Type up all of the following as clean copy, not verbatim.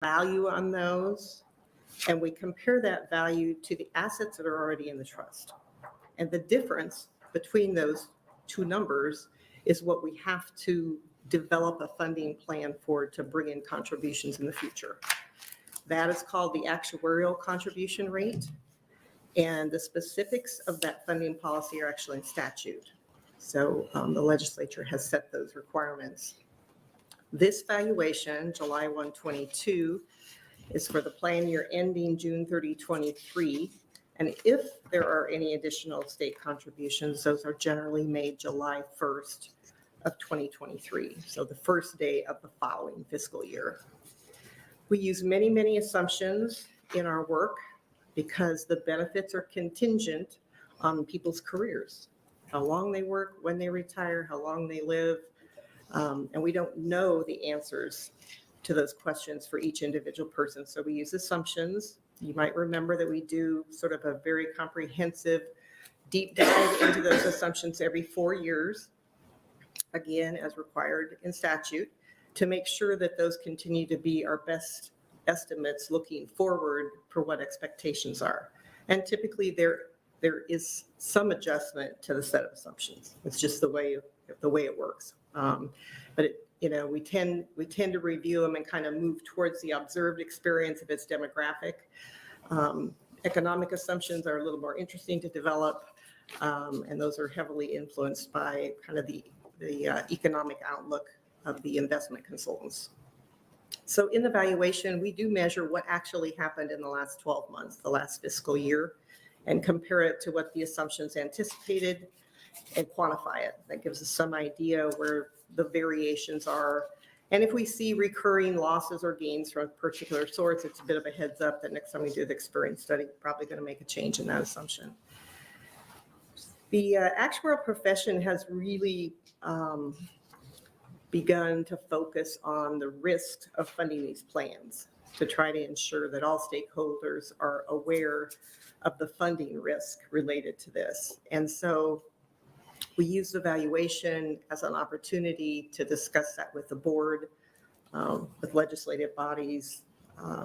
value on those, and we compare that value to the assets that are already in the trust. And the difference between those two numbers is what we have to develop a funding plan for to bring in contributions in the future. That is called the actuarial contribution rate. And the specifics of that funding policy are actually in statute. So the legislature has set those requirements. This valuation, July 1, 22, is for the plan year ending June 30, 23. And if there are any additional state contributions, those are generally made July 1st of 2023. So the first day of the following fiscal year. We use many, many assumptions in our work because the benefits are contingent on people's careers, how long they work, when they retire, how long they live. And we don't know the answers to those questions for each individual person. So we use assumptions. You might remember that we do sort of a very comprehensive deep dive into those assumptions every 4 years, again, as required in statute, to make sure that those continue to be our best estimates looking forward for what expectations are. And typically there is some adjustment to the set of assumptions. It's just the way it works. But we tend to review them and kind of move towards the observed experience if it's demographic. Economic assumptions are a little more interesting to develop, and those are heavily influenced by kind of the economic outlook of the investment consultants. So in the valuation, we do measure what actually happened in the last 12 months, the last fiscal year, and compare it to what the assumptions anticipated and quantify it. That gives us some idea where the variations are. And if we see recurring losses or gains from particular sorts, it's a bit of a heads up that next time we do the experience study, we're probably going to make a change in that assumption. The actuarial profession has really begun to focus on the risk of funding these plans to try to ensure that all stakeholders are aware of the funding risk related to this. And so we use the valuation as an opportunity to discuss that with the board, with legislative bodies,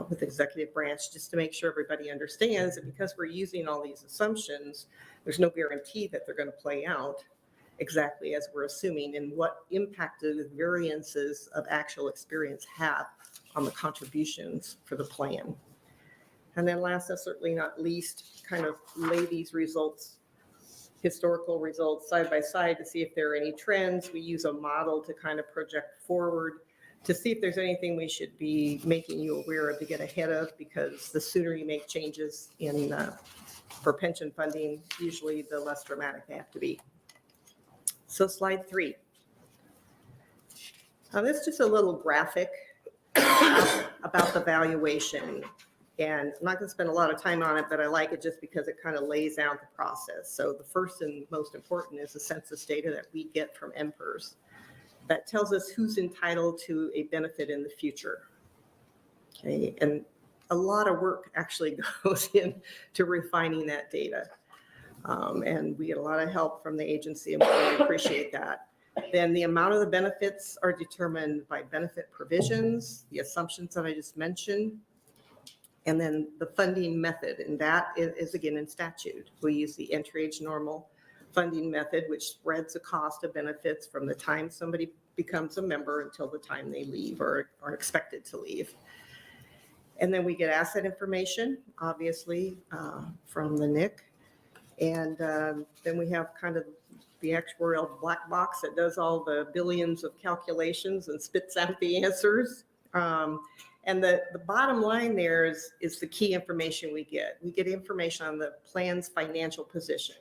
with executive branch, just to make sure everybody understands that because we're using all these assumptions, there's no guarantee that they're going to play out exactly as we're assuming, and what impact do the variances of actual experience have on the contributions for the plan. And then last and certainly not least, kind of lay these results, historical results, side by side to see if there are any trends. We use a model to kind of project forward to see if there's anything we should be making you aware of to get ahead of, because the sooner you make changes in for pension funding, usually the less dramatic they have to be. So slide 3. This is just a little graphic about the valuation. And I'm not going to spend a lot of time on it, but I like it just because it kind of lays out the process. So the first and most important is the census data that we get from MPERS. That tells us who's entitled to a benefit in the future. Okay, and a lot of work actually goes into refining that data. And we get a lot of help from the agency, and we really appreciate that. Then the amount of the benefits are determined by benefit provisions, the assumptions that I just mentioned, and then the funding method, and that is again in statute. We use the entry age normal funding method, which spreads the cost of benefits from the time somebody becomes a member until the time they leave or are expected to leave. And then we get asset information, obviously, from the NIC. And then we have kind of the actuarial black box that does all the billions of calculations and spits out the answers. And the bottom line there is the key information we get. We get information on the plan's financial position,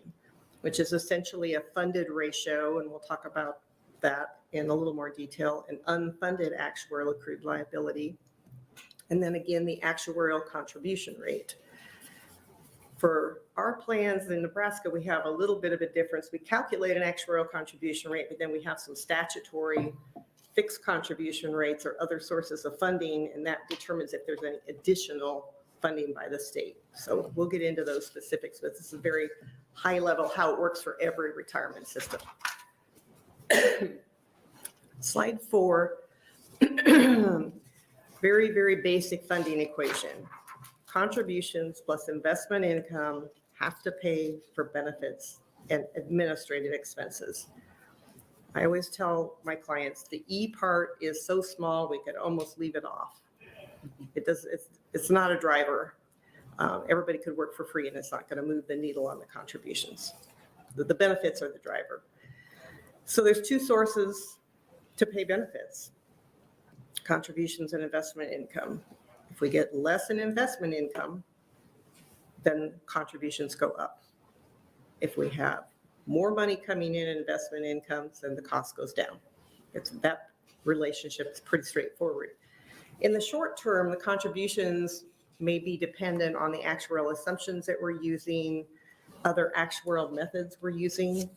which is essentially a funded ratio, and we'll talk about that in a little more detail, an unfunded actuarial accrued liability, and then again, the actuarial contribution rate. For our plans in Nebraska, we have a little bit of a difference. We calculate an actuarial contribution rate, but then we have some statutory fixed contribution rates or other sources of funding, and that determines if there's any additional funding by the state. So we'll get into those specifics, but this is a very high level how it works for every retirement system. Slide 4 Very, very basic funding equation. Contributions plus investment income have to pay for benefits and administrative expenses. I always tell my clients the E part is so small we could almost leave it off. It's not a driver. Everybody could work for free and it's not going to move the needle on the contributions. The benefits are the driver. So there's two sources to pay benefits: contributions and investment income. If we get less in investment income, then contributions go up. If we have more money coming in investment incomes, then the cost goes down. That relationship is pretty straightforward. In the short term, the contributions may be dependent on the actuarial assumptions that we're using, other actuarial methods we're using.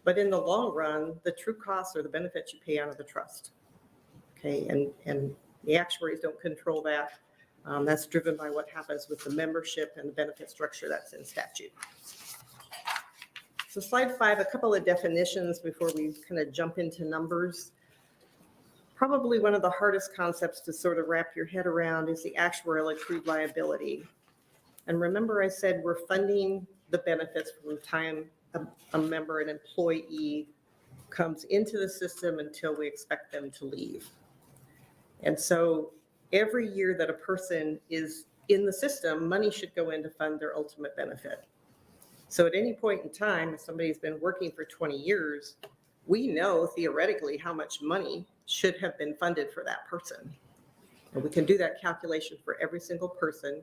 But in the long run, the true costs are the benefits you pay out of the trust. Okay, and the actuaries don't control that. That's driven by what happens with the membership and the benefit structure that's in statute. So slide 5, a couple of definitions before we kind of jump into numbers. Probably one of the hardest concepts to sort of wrap your head around is the actuarial accrued liability. And remember I said we're funding the benefits from the time a member, an employee, comes into the system until we expect them to leave. And so every year that a person is in the system, money should go in to fund their ultimate benefit. So at any point in time, if somebody's been working for 20 years, we know theoretically how much money should have been funded for that person. And we can do that calculation for every single person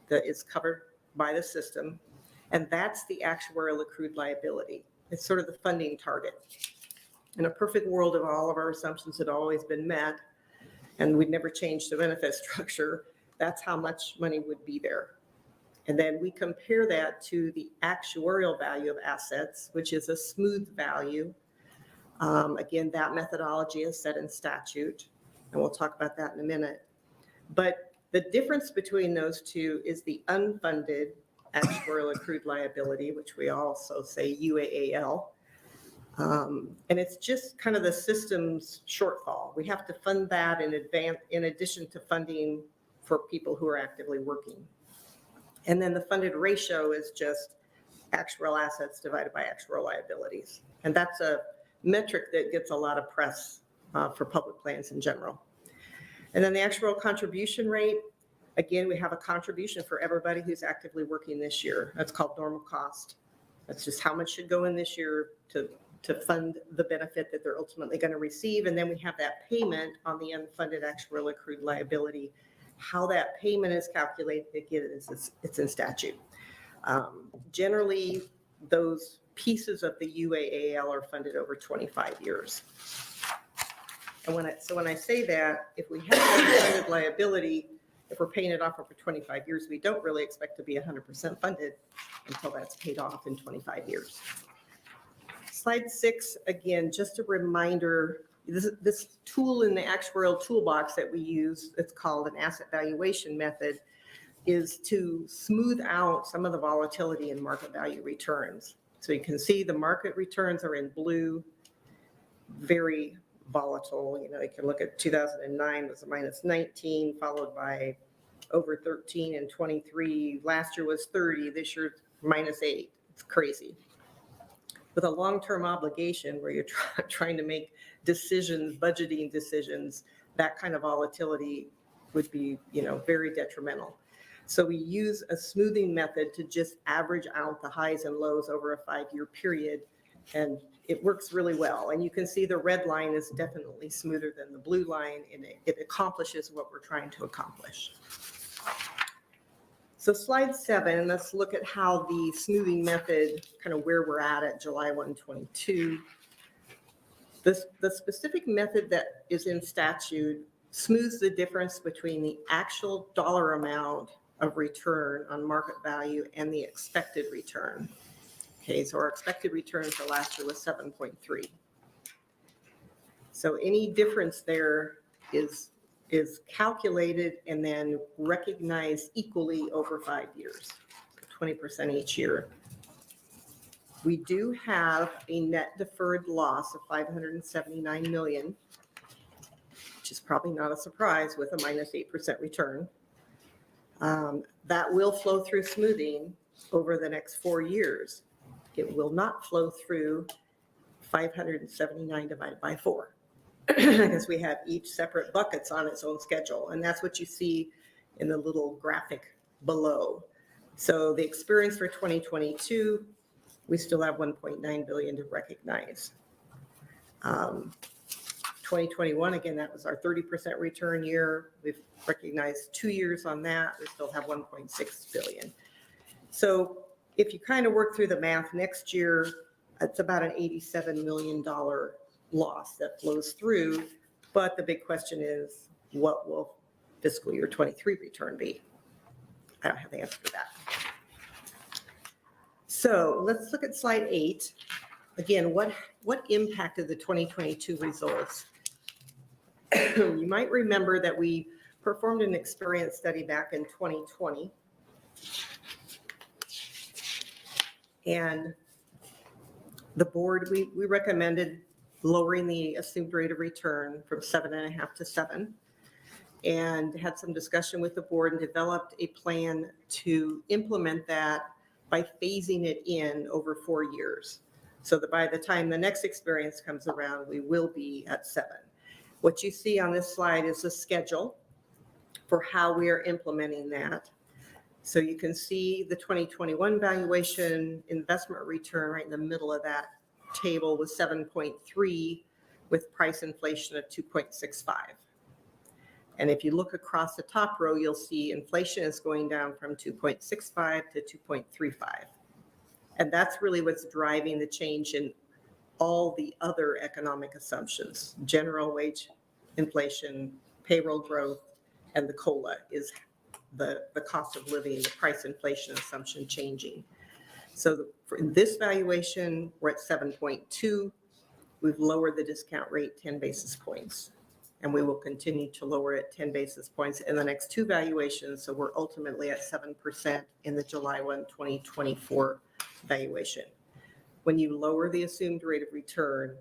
that is covered by the system. And that's the actuarial accrued liability. It's sort of the funding target. In a perfect world, if all of our assumptions had always been met and we'd never changed the benefit structure, that's how much money would be there. And then we compare that to the actuarial value of assets, which is a smooth value. Again, that methodology is set in statute, and we'll talk about that in a minute. But the difference between those two is the unfunded actuarial accrued liability, which we also say UAAL. And it's just kind of the system's shortfall. We have to fund that in addition to funding for people who are actively working. And then the funded ratio is just actuarial assets divided by actuarial liabilities. And that's a metric that gets a lot of press for public plans in general. And then the actuarial contribution rate, again, we have a contribution for everybody who's actively working this year. That's called normal cost. That's just how much should go in this year to fund the benefit that they're ultimately going to receive. And then we have that payment on the unfunded actuarial accrued liability. How that payment is calculated, again, it's in statute. Generally, those pieces of the UAAL are funded over 25 years. And when I say that, if we have an unfunded liability, if we're paying it off over 25 years, we don't really expect to be 100% funded until that's paid off in 25 years. Slide 6, again, just a reminder, this tool in the actuarial toolbox that we use, it's called an asset valuation method, is to smooth out some of the volatility in market value returns. So you can see the market returns are in blue, very volatile. You know, you can look at 2009 was a -19, followed by over 13 and 23. Last year was 30, this year -8. It's crazy. With a long-term obligation where you're trying to make decisions, budgeting decisions, that kind of volatility would be, very detrimental. So we use a smoothing method to just average out the highs and lows over a 5-year period, and it works really well. And you can see the red line is definitely smoother than the blue line, and it accomplishes what we're trying to accomplish. So slide 7, let's look at how the smoothing method, kind of where we're at July 1, 22. The specific method that is in statute smooths the difference between the actual dollar amount of return on market value and the expected return. Okay, so our expected return for last year was 7.3. So any difference there is calculated and then recognized equally over 5 years, 20% each year. We do have a net deferred loss of $579 million. which is probably not a surprise with a minus 8% return. That will flow through smoothing over the next 4 years. It will not flow through 579 divided by 4 because we have each separate buckets on its own schedule. And that's what you see in the little graphic below. So the experience for 2022, we still have 1.9 billion to recognize. 2021, again, that was our 30% return year. We've recognized 2 years on that. We still have 1.6 billion. So if you kind of work through the math, next year, it's about an $87 million loss that flows through. But the big question is, what will fiscal year 23 return be? I don't have the answer for that. So let's look at slide 8. Again, what impacted the 2022 results? You might remember that we performed an experience study back in 2020. And the board, we recommended lowering the assumed rate of return from 7.5 to 7, and had some discussion with the board and developed a plan to implement that by phasing it in over 4 years. So that by the time the next experience comes around, we will be at 7. What you see on this slide is a schedule for how we are implementing that. So you can see the 2021 valuation investment return right in the middle of that table was 7.3 with price inflation of 2.65. And if you look across the top row, you'll see inflation is going down from 2.65 to 2.35. And that's really what's driving the change in all the other economic assumptions. General wage inflation, payroll growth, and the COLA is the cost of living, the price inflation assumption changing. So for this valuation, we're at 7.2. We've lowered the discount rate 10 basis points. And we will continue to lower it 10 basis points in the next 2 valuations. So we're ultimately at 7% in the July 1, 2024 valuation. When you lower the assumed rate of return,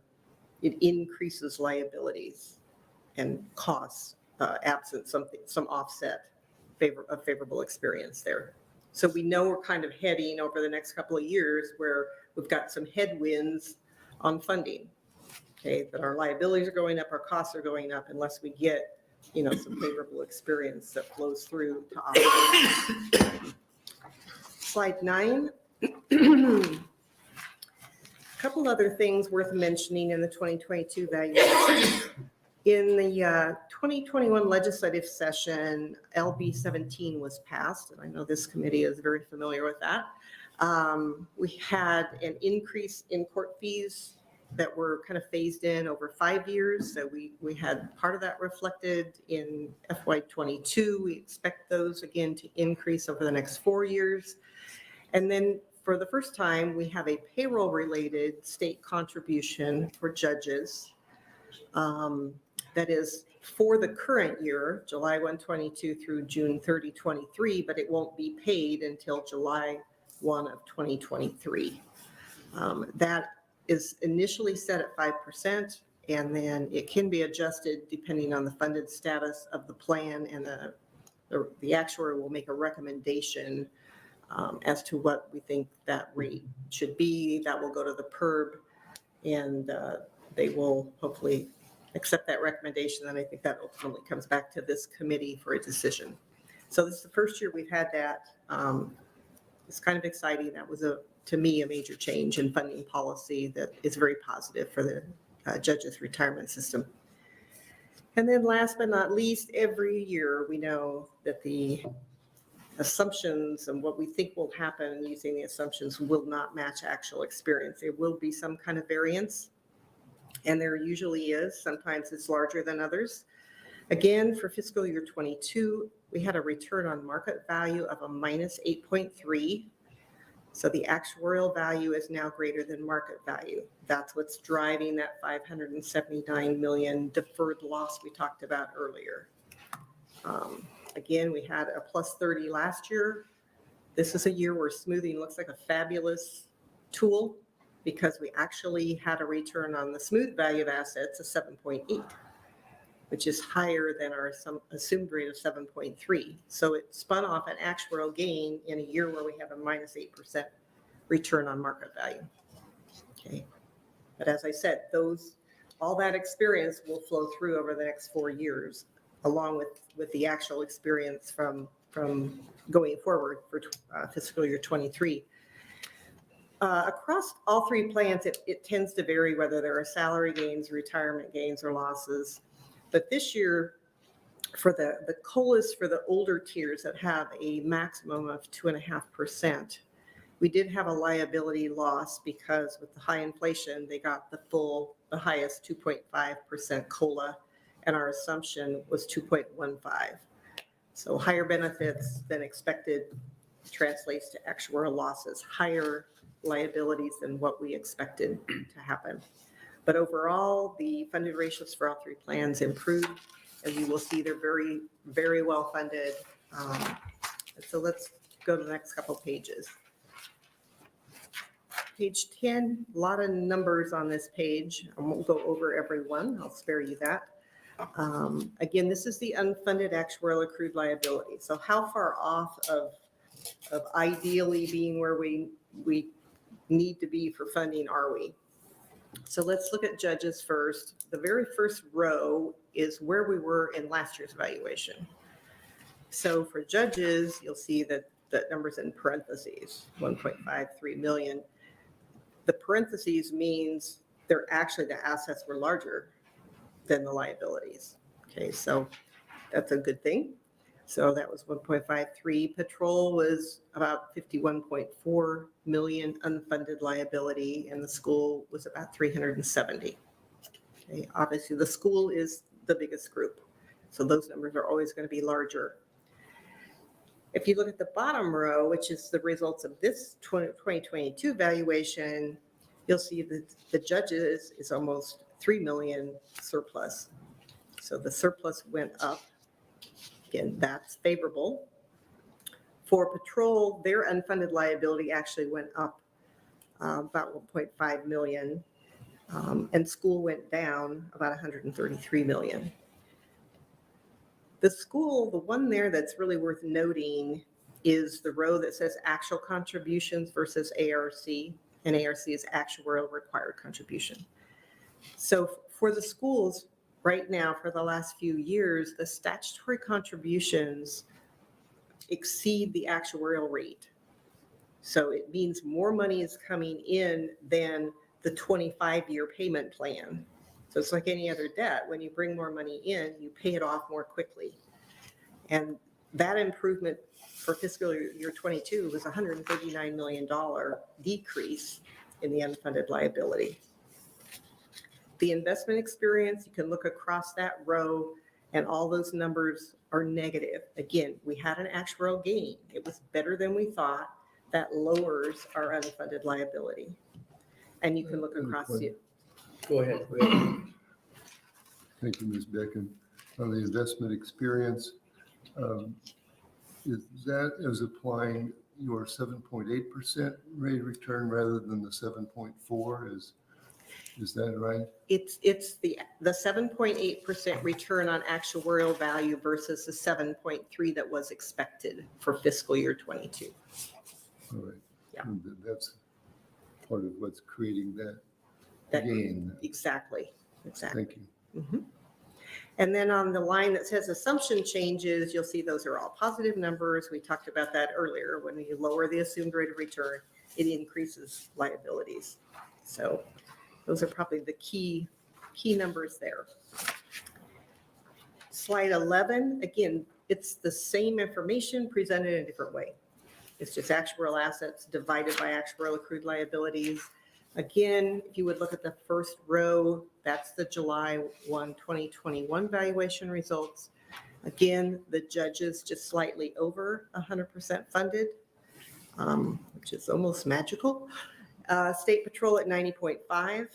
it increases liabilities and costs, absent some offset of favorable experience there. So we know we're kind of heading over the next couple of years where we've got some headwinds on funding. Okay, that our liabilities are going up, our costs are going up, unless we get, some favorable experience that flows through to offset. Slide 9. A couple other things worth mentioning in the 2022 valuation. In the 2021 legislative session, LB 17 was passed, and I know this committee is very familiar with that. We had an increase in court fees that were kind of phased in over 5 years. So we had part of that reflected in FY22. We expect those again to increase over the next 4 years. And then for the first time, we have a payroll-related state contribution for judges. That is for the current year, July 1, 22 through June 30, 23, but it won't be paid until July 1 of 2023. That is initially set at 5%, and then it can be adjusted depending on the funded status of the plan, and the actuary will make a recommendation as to what we think that rate should be. That will go to the PERB, and they will hopefully accept that recommendation, and I think that ultimately comes back to this committee for a decision. So this is the first year we've had that. It's kind of exciting. That was, to me, a major change in funding policy that is very positive for the judges' retirement system. And then last but not least, every year we know that the assumptions and what we think will happen using the assumptions will not match actual experience. There will be some kind of variance, and there usually is. Sometimes it's larger than others. Again, for fiscal year 22, we had a return on market value of a minus 8.3. So the actuarial value is now greater than market value. That's what's driving that 579 million deferred loss we talked about earlier. Again, we had a plus 30 last year. This is a year where smoothing looks like a fabulous tool because we actually had a return on the smooth value of assets of 7.8. which is higher than our assumed rate of 7.3. So it spun off an actuarial gain in a year where we have a minus 8% return on market value. Okay. But as I said, all that experience will flow through over the next 4 years, along with the actual experience from going forward for fiscal year 23. Across all three plans, it tends to vary whether there are salary gains, retirement gains, or losses. But this year, for the COLAs for the older tiers that have a maximum of 2.5%, we did have a liability loss because with the high inflation, they got the highest 2.5% COLA, and our assumption was 2.15. So higher benefits than expected translates to actuarial losses, higher liabilities than what we expected to happen. But overall, the funded ratios for all three plans improved, and you will see they're very, very well funded. So let's go to the next couple pages. Page 10, a lot of numbers on this page. I won't go over every one. I'll spare you that. Again, this is the unfunded actuarial accrued liability. So how far off of ideally being where we need to be for funding are we? So let's look at judges first. The very first row is where we were in last year's evaluation. So for judges, you'll see that the numbers in parentheses, 1.53 million. The parentheses means the assets were larger than the liabilities. Okay, so that's a good thing. So that was 1.53. Patrol was about 51.4 million unfunded liability, and the school was about 370. Okay, obviously the school is the biggest group, so those numbers are always going to be larger. If you look at the bottom row, which is the results of this 2022 valuation, you'll see that the judges is almost 3 million surplus. So the surplus went up. Again, that's favorable. For patrol, their unfunded liability actually went up about 1.5 million, and school went down about 133 million. The school, the one there that's really worth noting is the row that says actual contributions versus ARC, and ARC is actuarial required contribution. So for the schools, right now, for the last few years, the statutory contributions exceed the actuarial rate. So it means more money is coming in than the 25-year payment plan. So it's like any other debt. When you bring more money in, you pay it off more quickly. And that improvement for fiscal year 22 was $139 million decrease in the unfunded liability. The investment experience, you can look across that row and all those numbers are negative. Again, we had an actuarial gain. It was better than we thought. That lowers our unfunded liability. And you can look across it. Go ahead. Thank you, Ms. Becken. On the investment experience, is that as applying your 7.8% rate of return rather than the 7.4? Is that right? It's the 7.8% return on actuarial value versus the 7.3 that was expected for fiscal year 22. All right. Yeah. And that's part of what's creating that gain. Exactly. Thank you. Mm-hmm. And then on the line that says assumption changes, you'll see those are all positive numbers. We talked about that earlier. When you lower the assumed rate of return, it increases liabilities. So those are probably the key numbers there. Slide 11, again, it's the same information presented in a different way. It's just actuarial assets divided by actuarial accrued liabilities. Again, if you would look at the first row, that's the July 1, 2021 valuation results. Again, the judges just slightly over 100% funded, which is almost magical. State Patrol at 90.5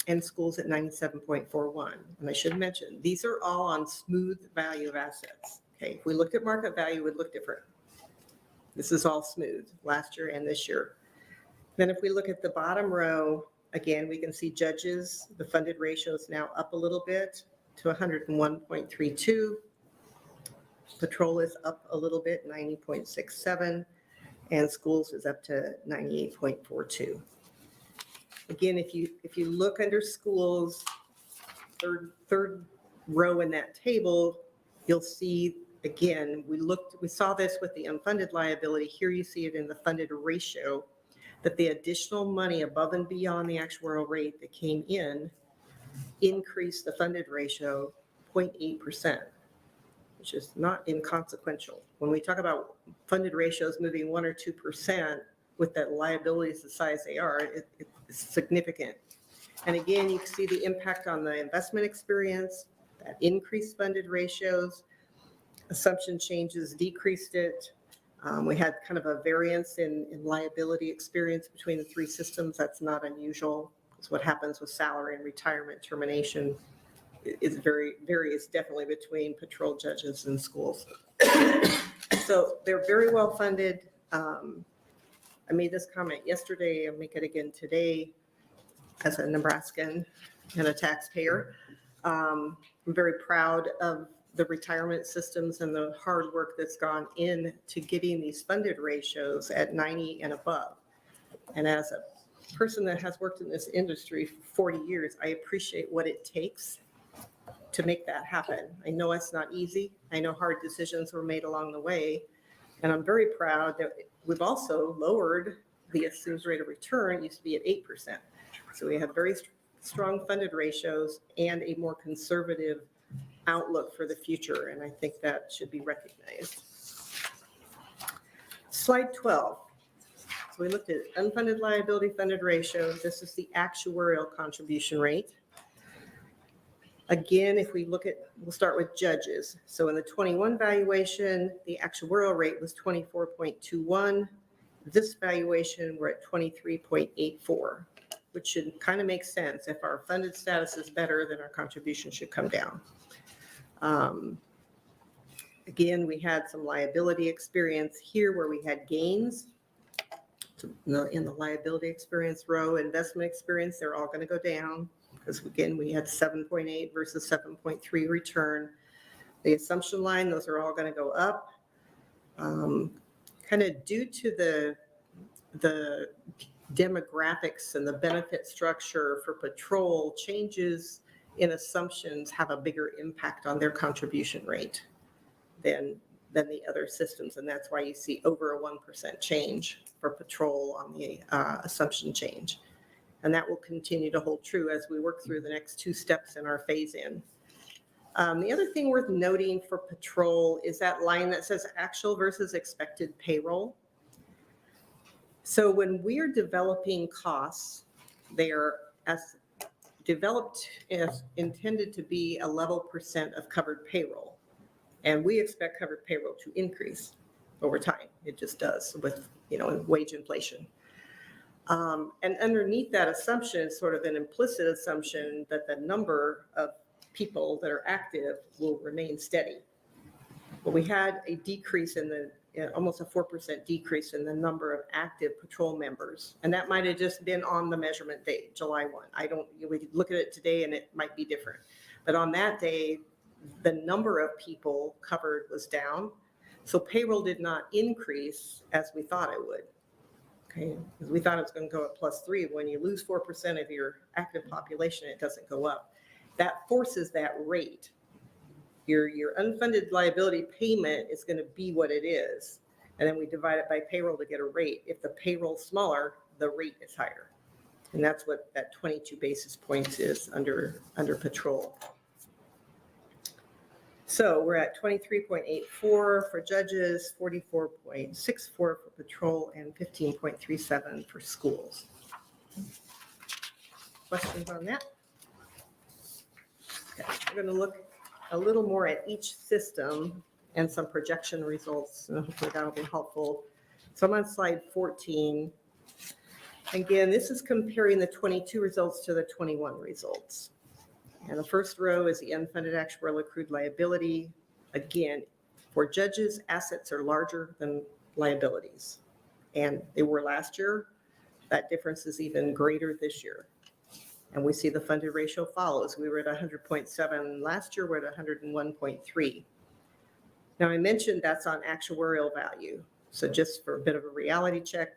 and schools at 97.41. And I should mention, these are all on smooth value of assets. Okay, if we looked at market value, it would look different. This is all smooth last year and this year. Then if we look at the bottom row, again, we can see judges, the funded ratio is now up a little bit. to 101.32. Patrol is up a little bit, 90.67, and schools is up to 98.42. Again, if you look under schools, third row in that table, you'll see, again, we saw this with the unfunded liability. Here you see it in the funded ratio, that the additional money above and beyond the actuarial rate that came in increased the funded ratio 0.8%, which is not inconsequential. When we talk about funded ratios moving 1 or 2% with that liabilities the size they are, it's significant. And again, you can see the impact on the investment experience, that increased funded ratios, assumption changes decreased it. We had kind of a variance in liability experience between the three systems. That's not unusual. It's what happens with salary and retirement termination. Is varies definitely between patrol, judges, and schools. So they're very well funded. I made this comment yesterday. I'll make it again today as a Nebraskan and a taxpayer. I'm very proud of the retirement systems and the hard work that's gone into getting these funded ratios at 90 and above. And as a person that has worked in this industry for 40 years, I appreciate what it takes to make that happen. I know it's not easy. I know hard decisions were made along the way. And I'm very proud that we've also lowered the assumed rate of return. It used to be at 8%. So we have very strong funded ratios and a more conservative outlook for the future. And I think that should be recognized. Slide 12. So we looked at unfunded liability funded ratio. This is the actuarial contribution rate. Again, if we look at, we'll start with judges. So in the 21 valuation, the actuarial rate was 24.21. This valuation, we're at 23.84, which should kind of make sense. If our funded status is better, then our contribution should come down. Again, we had some liability experience here where we had gains. So in the liability experience row, investment experience, they're all going to go down. Because again, we had 7.8 versus 7.3 return. The assumption line, those are all going to go up. Kind of due to the demographics and the benefit structure for patrol, changes in assumptions have a bigger impact on their contribution rate than the other systems. And that's why you see over a 1% change for patrol on the assumption change. And that will continue to hold true as we work through the next two steps in our phase in. The other thing worth noting for patrol is that line that says actual versus expected payroll. So when we're developing costs, they are as developed as intended to be a level percent of covered payroll. And we expect covered payroll to increase over time. It just does with, wage inflation. And underneath that assumption is sort of an implicit assumption that the number of people that are active will remain steady. But we had a decrease in almost a 4% decrease in the number of active patrol members. And that might have just been on the measurement date, July 1. We could look at it today and it might be different. But on that day, the number of people covered was down. So payroll did not increase as we thought it would. Okay, because we thought it was going to go up +3. When you lose 4% of your active population, it doesn't go up. That forces that rate. Your unfunded liability payment is going to be what it is. And then we divide it by payroll to get a rate. If the payroll's smaller, the rate is higher. And that's what that 22 basis points is under patrol. So we're at 23.84 for judges, 44.64 for patrol, and 15.37 for schools. Questions on that? Okay, we're going to look a little more at each system and some projection results, and hopefully that'll be helpful. So I'm on slide 14. Again, this is comparing the 22 results to the 21 results. And the first row is the unfunded actuarial accrued liability. Again, for judges, assets are larger than liabilities. And they were last year. That difference is even greater this year. And we see the funded ratio follows. We were at 100.7 last year, we're at 101.3. Now, I mentioned that's on actuarial value. So just for a bit of a reality check,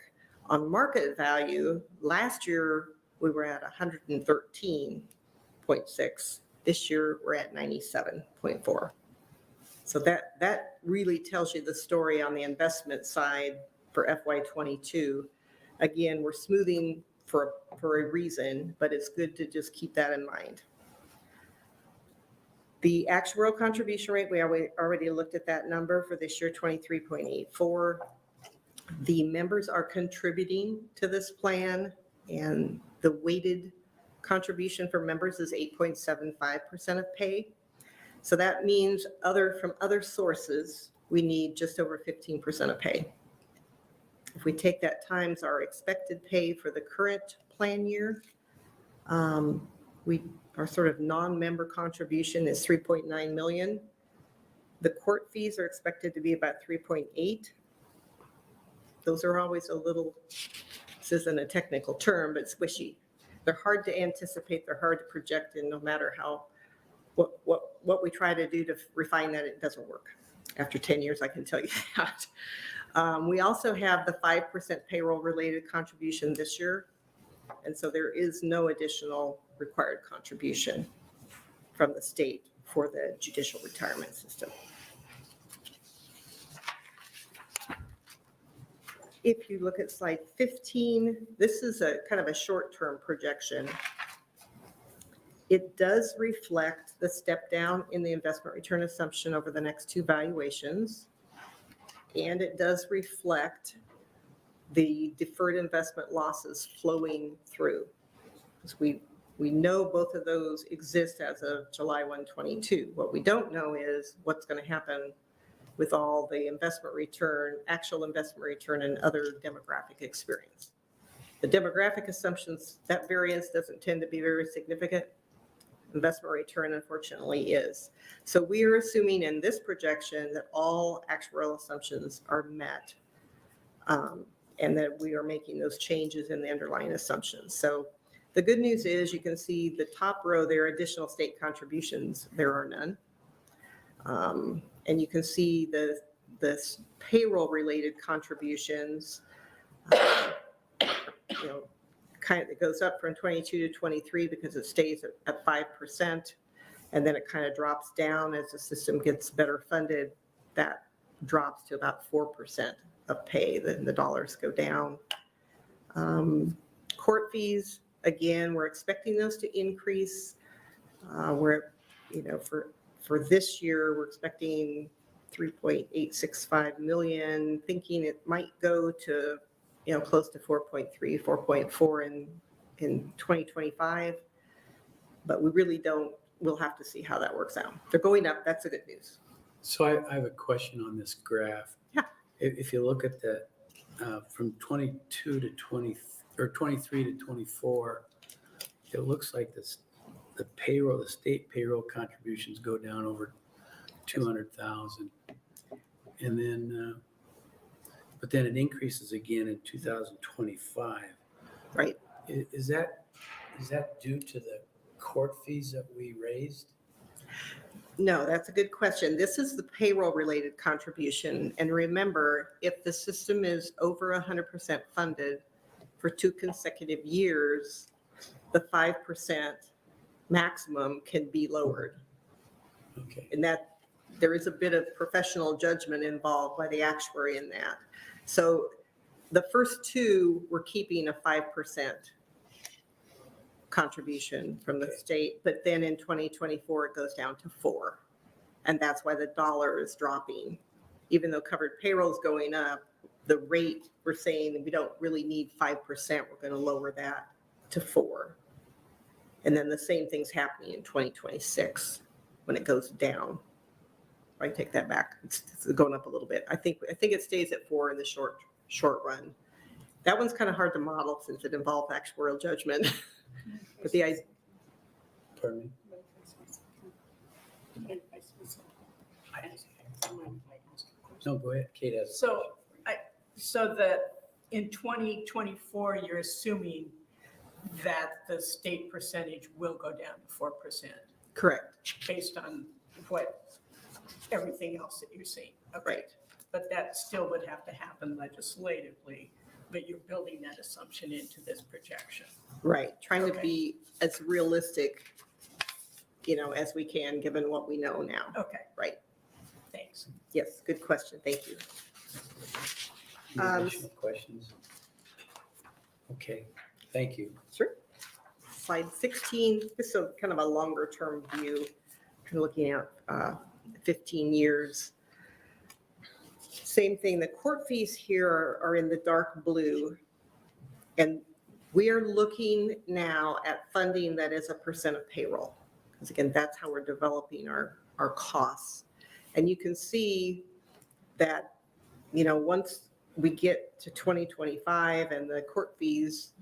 on market value, last year we were at 113.6. This year we're at 97.4. So that really tells you the story on the investment side for FY22. Again, we're smoothing for a reason, but it's good to just keep that in mind. The actuarial contribution rate, we already looked at that number for this year, 23.84. The members are contributing to this plan, and the weighted contribution for members is 8.75% of pay. So that means from other sources, we need just over 15% of pay. If we take that times our expected pay for the current plan year, our sort of non-member contribution is 3.9 million. The court fees are expected to be about 3.8. Those are always a little, this isn't a technical term, but squishy. They're hard to anticipate, they're hard to project, and no matter what we try to do to refine that, it doesn't work. After 10 years, I can tell you that. We also have the 5% payroll-related contribution this year, and so there is no additional required contribution from the state for the judicial retirement system. If you look at slide 15, this is a kind of a short-term projection. It does reflect the step down in the investment return assumption over the next two valuations. And it does reflect the deferred investment losses flowing through. Because we know both of those exist as of July 1, 2022. What we don't know is what's going to happen with all the investment return, actual investment return, and other demographic experience. The demographic assumptions, that variance doesn't tend to be very significant. Investment return, unfortunately, is. So we are assuming in this projection that all actuarial assumptions are met, and that we are making those changes in the underlying assumptions. So the good news is you can see the top row there, additional state contributions, there are none. And you can see the payroll-related contributions, kind of, it goes up from 22 to 23 because it stays at 5%, and then it kind of drops down as the system gets better funded. That drops to about 4% of pay, then the dollars go down. Court fees, again, we're expecting those to increase. For this year, we're expecting 3.865 million, thinking it might go to close to 4.3, 4.4 in 2025, but we really don't. We'll have to see how that works out. They're going up. That's the good news. So I have a question on this graph. Yeah. If you look at the from 22 to 20 or 23 to 24, it looks like the state payroll contributions go down over 200,000, and then. But then it increases again in 2025. Right. Is that due to the court fees that we raised? No, that's a good question. This is the payroll-related contribution. And remember, if the system is over 100% funded for 2 consecutive years, the 5% maximum can be lowered. Okay. And that there is a bit of professional judgment involved by the actuary in that. So the first two, we're keeping a 5% contribution from the state, but then in 2024, it goes down to 4%. And that's why the dollar is dropping. Even though covered payroll is going up, the rate, we're saying we don't really need 5%. We're going to lower that to 4%. And then the same thing's happening in 2026 when it goes down. I take that back. It's going up a little bit. I think it stays at 4% in the short run. That one's kind of hard to model since it involves actuarial judgment. But Pardon me? No, go ahead. Kate has. So that in 2024, you're assuming that the state percentage will go down to 4% Correct, based on everything else that you're seeing. Okay. right. But that still would have to happen legislatively, but you're building that assumption into this projection. Right, trying to Okay. be as realistic, as we can, given what we know now. Okay, Right, thanks. yes, good question, thank you. Any additional questions? Okay, thank you. Sure. Slide 16, this is kind of a longer term view, kind of looking at 15 years. Same thing, the court fees here are in the dark blue. And we are looking now at funding that is a percent of payroll. Because again, that's how we're developing our costs. And you can see that, once we get to 2025 and the court fees,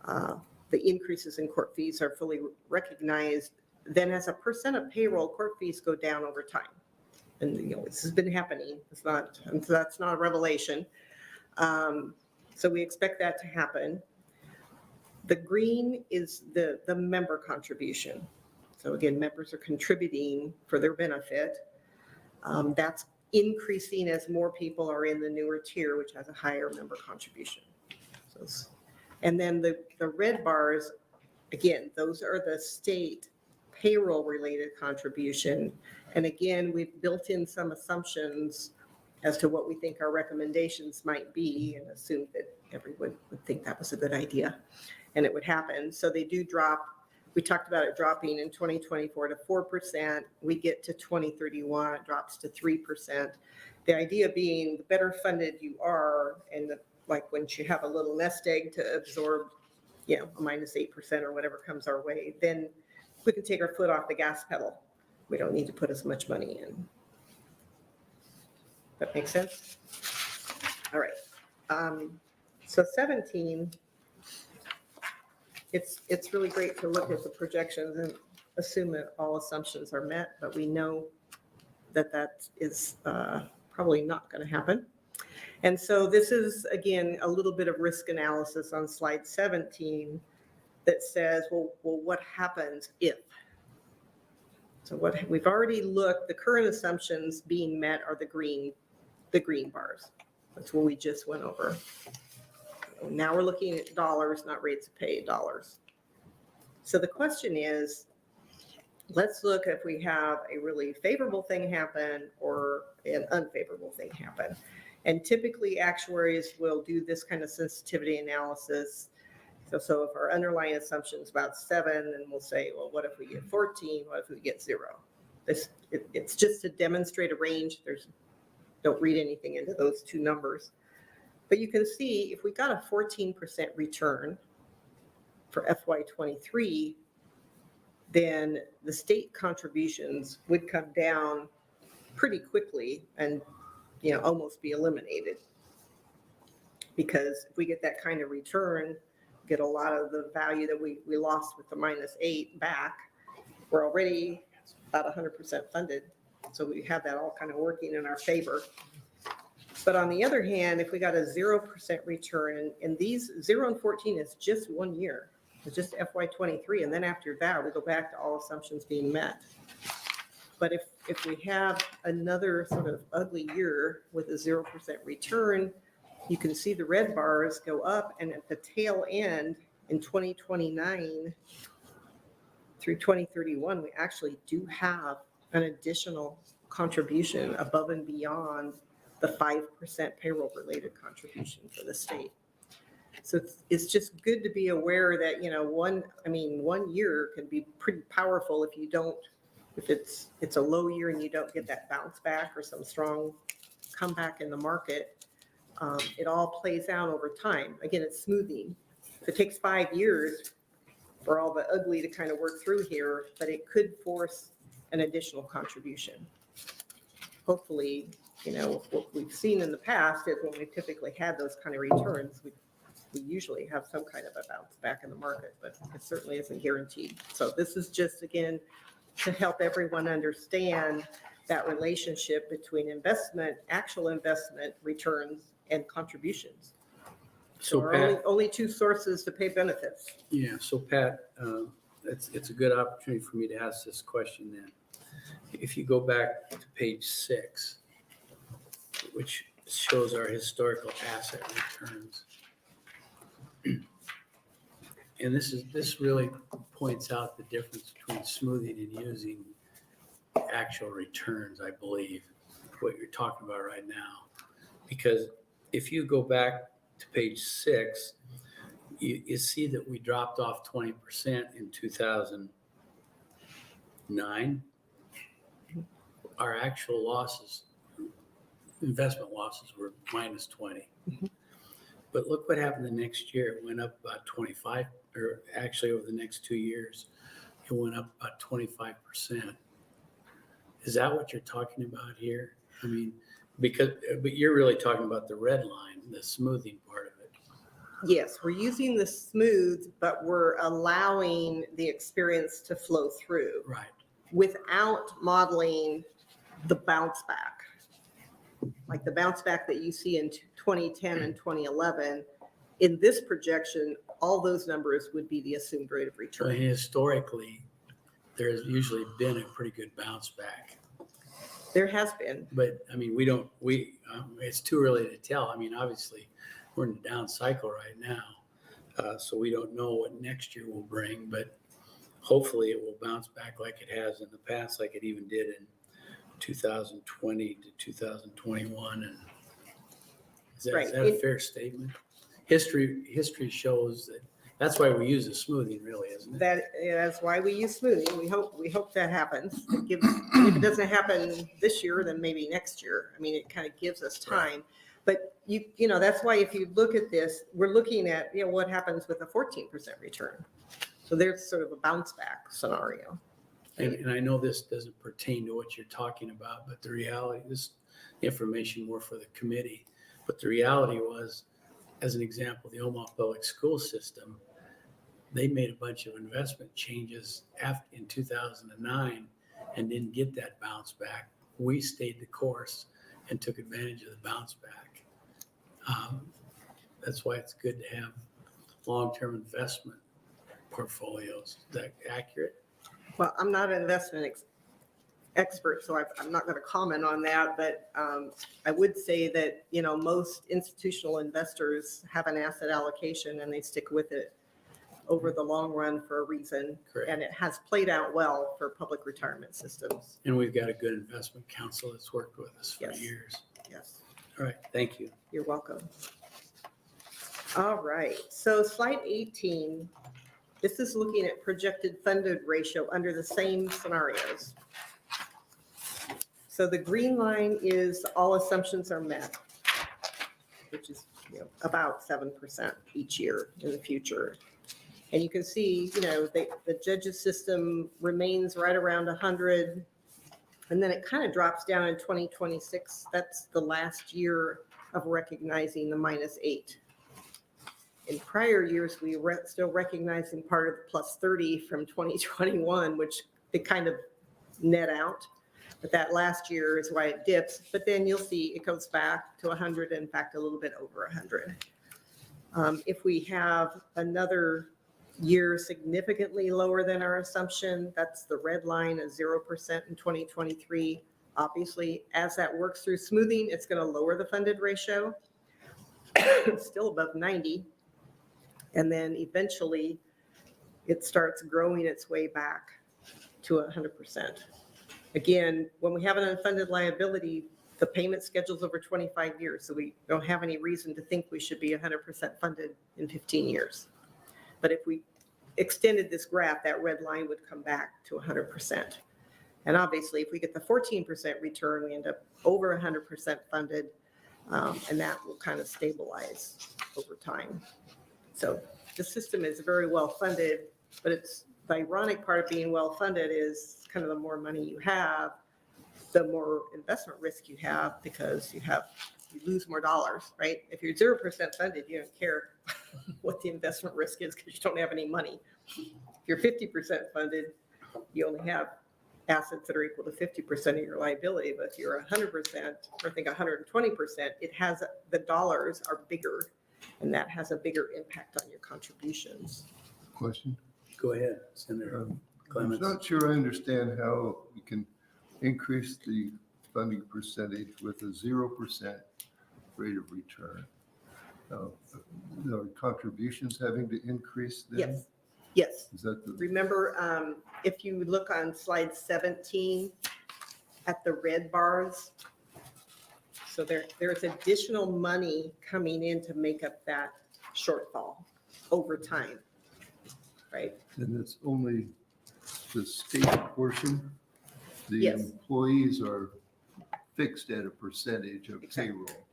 the increases in court fees are fully recognized, then as a percent of payroll, court fees go down over time. And this has been happening. That's not a revelation. So we expect that to happen. The green is the member contribution. So again, members are contributing for their benefit. That's increasing as more people are in the newer tier, which has a higher member contribution. And then the red bars, again, those are the state payroll related contribution. And again, we've built in some assumptions as to what we think our recommendations might be and assumed that everyone would think that was a good idea and it would happen. So they do drop. We talked about it dropping in 2024 to 4%. We get to 2031, it drops to 3%. The idea being the better funded you are, and like when you have a little nest egg to absorb, a -8% or whatever comes our way, then we can take our foot off the gas pedal. We don't need to put as much money in. That makes sense? All right. So 17, it's really great to look at the projections and assume that all assumptions are met, but we know that is probably not going to happen. And so this is, again, a little bit of risk analysis on slide 17 that says, well, what happens if? So what we've already looked, the current assumptions being met are the green bars. That's what we just went over. Now we're looking at dollars, not rates of pay, dollars. So the question is, let's look if we have a really favorable thing happen or an unfavorable thing happen. And typically actuaries will do this kind of sensitivity analysis. So if our underlying assumption is about 7, then we'll say, well, what if we get 14? What if we get 0? It's just to demonstrate a range. Don't read anything into those two numbers. But you can see if we got a 14% return for FY23, then the state contributions would come down pretty quickly and almost be eliminated. Because if we get that kind of return, get a lot of the value that we lost with the -8 back, we're already about 100% funded. So we have that all kind of working in our favor. But on the other hand, if we got a 0% return, and these 0 and 14 is just 1 year, it's just FY23, and then after that, we go back to all assumptions being met. But if we have another sort of ugly year with a 0% return, you can see the red bars go up, and at the tail end in 2029 through 2031, we actually do have an additional contribution above and beyond the 5% payroll related contribution for the state. So it's just good to be aware that, 1 year can be pretty powerful if it's a low year and you don't get that bounce back or some strong comeback in the market. It all plays out over time. Again, it's smoothing. If it takes 5 years for all the ugly to kind of work through here, but it could force an additional contribution. Hopefully, what we've seen in the past is when we've typically had those kind of returns, we usually have some kind of a bounce back in the market, but it certainly isn't guaranteed. So this is just, again, to help everyone understand that relationship between actual investment returns and contributions. So our Pat, only two sources to pay benefits. yeah, so Pat, it's a good opportunity for me to ask this question then. If you go back to page 6, which shows our historical asset returns. And this really points out the difference between smoothing and using actual returns, I believe, what you're talking about right now. Because if you go back to page 6, you see that we dropped off 20% in 2009. Our actual losses, investment losses, were minus 20. But look what happened the next year. It went up about 25, or actually over the next 2 years, it went up about 25%. Is that what you're talking about here? I mean, but you're really talking about the red line, the smoothing part of it. Yes, we're using the smooth, but we're allowing the experience to flow through Right. without modeling the bounce back. Like the bounce back that you see in 2010 and 2011, in this projection, all those numbers would be the assumed rate of So return. historically, there's usually been a pretty good bounce back. There has been. But I mean, it's too early to tell. I mean, obviously, we're in a down cycle right now. So we don't know what next year will bring, but hopefully it will bounce back like it has in the past, like it even did in 2020 to 2021. And is that a fair statement? History shows that's why we use the smoothing, really, isn't it? That's why we use smoothing. We hope that happens. If it doesn't happen this year, then maybe next year. I mean, it kind of gives us time. But you know, that's why if you look at this, we're looking at, you know, what happens with a 14% return. So there's sort of a bounce back scenario. And I know this doesn't pertain to what you're talking about, but the reality, this information more for the committee, but the reality was, as an example, the Omaha Public School System, they made a bunch of investment changes in 2009 and didn't get that bounce back. We stayed the course and took advantage of the bounce back. That's why it's good to have long-term investment portfolios. Is that accurate? Well, I'm not an investment expert, so I'm not going to comment on that, but I would say that, you know, most institutional investors have an asset allocation and they stick with it over the long run for a reason. Correct. And it has played out well for public retirement systems. And we've got a good investment council that's worked with us for Yes. years. Yes, All right, thank you. you're welcome. All right, so slide 18, this is looking at projected funded ratio under the same scenarios. So the green line is all assumptions are met, which is, you know, about 7% each year in the future. And you can see, you know, the judges system remains right around 100. And then it kind of drops down in 2026. That's the last year of recognizing the -8. In prior years, we were still recognizing part of the +30 from 2021, which they kind of net out. But that last year is why it dips. But then you'll see it goes back to 100, in fact, a little bit over 100. If we have another year significantly lower than our assumption, that's the red line, a 0% in 2023. Obviously, as that works through smoothing, it's going to lower the funded ratio. It's still above 90. And then eventually it starts growing its way back to 100%. Again, when we have an unfunded liability, the payment schedule's over 25 years, so we don't have any reason to think we should be 100% funded in 15 years. But if we extended this graph, that red line would come back to 100%. And obviously, if we get the 14% return, we end up over 100% funded, and that will kind of stabilize over time. So the system is very well funded, but it's the ironic part of being well funded is kind of the more money you have, the more investment risk you have, because you lose more dollars, right? If you're 0% funded, you don't care what the investment risk is because you don't have any money. If you're 50% funded, you only have assets that are equal to 50% of your liability. But if you're 100%, or I think 120%, the dollars are bigger And that has a bigger impact on your contributions. Question? Go ahead, Senator I'm Clements. not sure I understand how you can increase the funding percentage with a 0% rate of return. Are contributions having to increase then? Yes, yes. Is that the, Remember, if you look on slide 17 at the red bars, so there's additional money coming in to make up that shortfall over time, right? and it's only the state portion? The Yes. employees are fixed at a percentage of Exactly. payroll.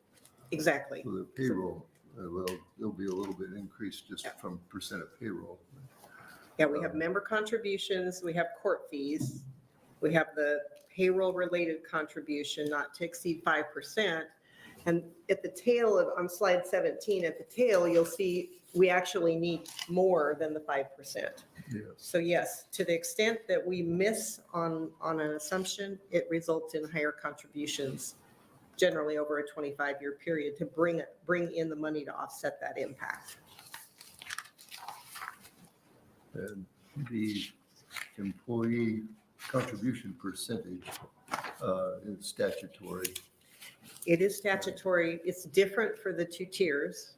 Exactly. So the payroll, well, there'll be a little bit increase just from percent of payroll. Yeah, we have member contributions, we have court fees, we have the payroll-related contribution not to exceed 5%. And at the tail of, on slide 17, at the tail, you'll see we actually need more than the 5%. Yes. So yes, to the extent that we miss on an assumption, it results in higher contributions, generally over a 25-year period, to bring in the money to offset that impact. And the employee contribution percentage is statutory. It is statutory. It's different for the two tiers.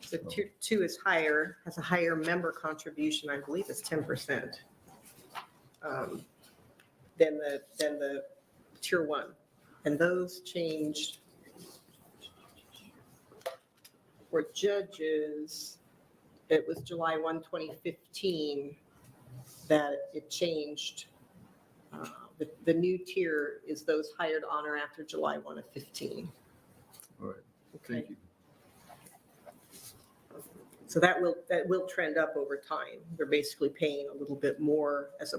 So tier 2 is higher, has a higher member contribution, I believe it's 10%, than the tier 1. And those changed for judges. It was July 1, 2015 that it changed. The new tier is those hired on or after July 1 of 15. All right, Okay. thank you. So that will trend up over time. They're basically paying a little bit more as a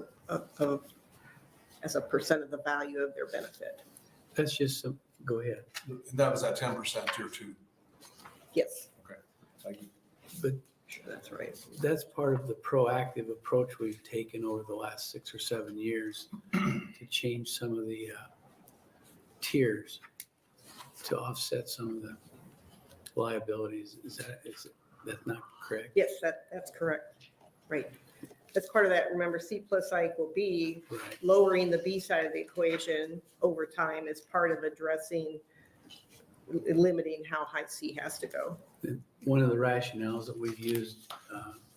percent of the value of their benefit. That's just some, go ahead. And that was at 10% tier 2. Yes, Thank you. But that's right. that's part of the proactive approach we've taken over the last 6 or 7 years to change some of the tiers to offset some of the liabilities. Is that not correct? Yes, that's correct. Right. That's part of that. Remember, C plus I equal B, Right. lowering the B side of the equation over time is part of addressing, limiting how high C has to go. One of the rationales that we've used,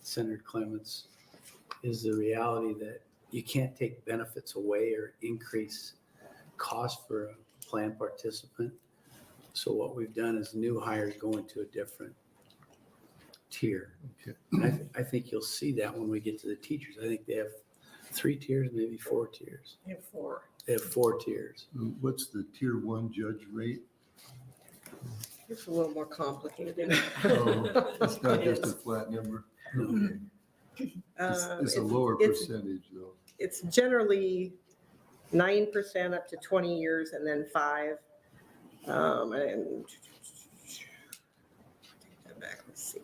Senator Clements, is the reality that you can't take benefits away or increase cost for a plan participant. So what we've done is new hires go into a different tier. Okay. And I think you'll see that when we get to the teachers. I think they have 3 tiers, maybe 4 tiers. You have 4. They have 4 tiers. What's the tier 1 judge rate? It's a little more complicated. Oh, it's not It just a is. flat number? No. Okay. It's a lower it's- percentage though. It's generally 9% up to 20 years and then 5. And take that back, let's see.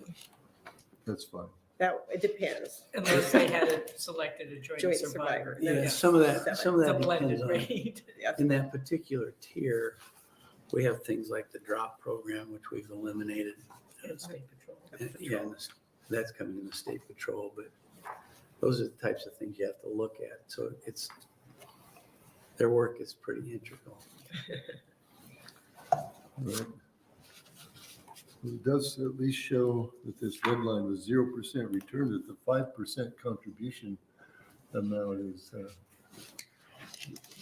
That's fine. That, it depends. Unless they had selected a joint Joint survivor. survivor. Yeah, Yeah. some of that It's depends a blended on, rate. in that particular tier, we have things like the drop program, which we've eliminated. And state patrol. Yeah, and that's coming in the state patrol, but those are the types of things you have to look at. So their work is pretty integral. All right. It does at least show that this red line was 0% return, that the 5% contribution amount is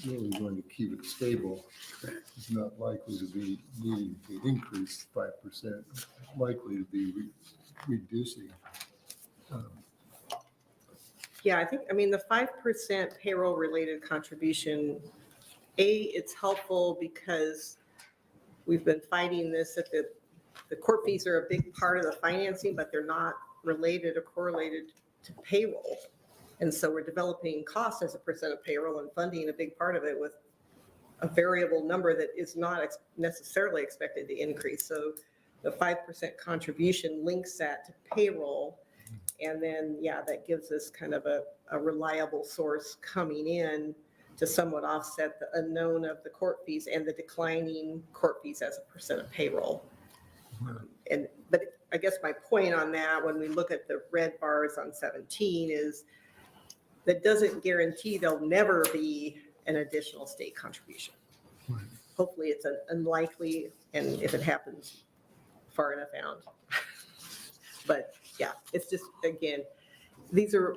really going to keep it stable. Correct. It's not likely to be needing to increase 5%, likely to be reducing. Yeah, I mean, the 5% payroll-related contribution, it's helpful because we've been fighting this at the court fees are a big part of the financing, but they're not related or correlated to payroll. And so we're developing cost as a percent of payroll and funding a big part of it with a variable number that is not necessarily expected to increase. So the 5% contribution links that to payroll. And then, yeah, that gives us kind of a reliable source coming in to somewhat offset the unknown of the court fees and the declining court fees as a percent of payroll. But I guess my point on that, when we look at the red bars on 17, is that doesn't guarantee there'll never be an additional state contribution. Hopefully it's unlikely, and if it happens, far enough out. But yeah, it's just, again, these are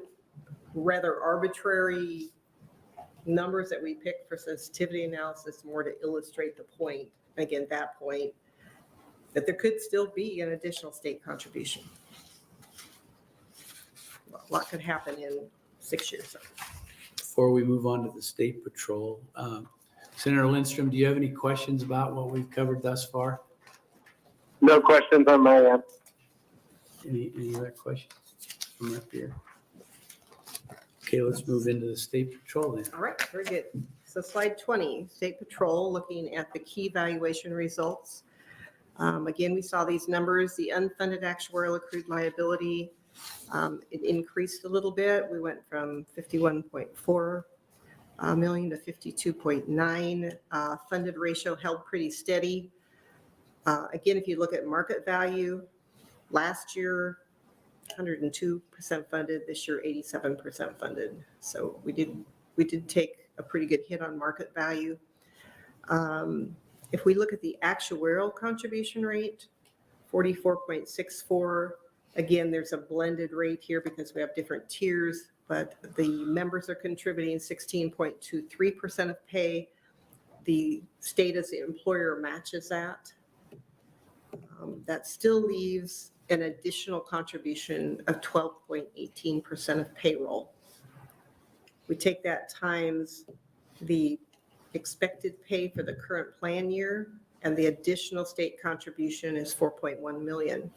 rather arbitrary numbers that we pick for sensitivity analysis, more to illustrate the point, again, that point, that there could still be an additional state contribution. A lot could happen in 6 years. Before we move on to the state patrol, Senator Lindstrom, do you have any questions about what we've covered thus far? No questions on my end. Any other questions from up here? Okay, let's move into the state patrol then. All right, very good. So slide 20, State Patrol, looking at the key valuation results. Again, we saw these numbers, the unfunded actuarial accrued liability, it increased a little bit. We went from 51.4 million to 52.9. Funded ratio held pretty steady. Again, if you look at market value, last year, 102% funded, this year 87% funded. So we did take a pretty good hit on market value. If we look at the actuarial contribution rate, 44.64, again, there's a blended rate here because we have different tiers, but the members are contributing 16.23% of pay. The state as the employer matches that. That still leaves an additional contribution of 12.18% of payroll. We take that times the expected pay for the current plan year, and the additional state contribution is 4.1 million.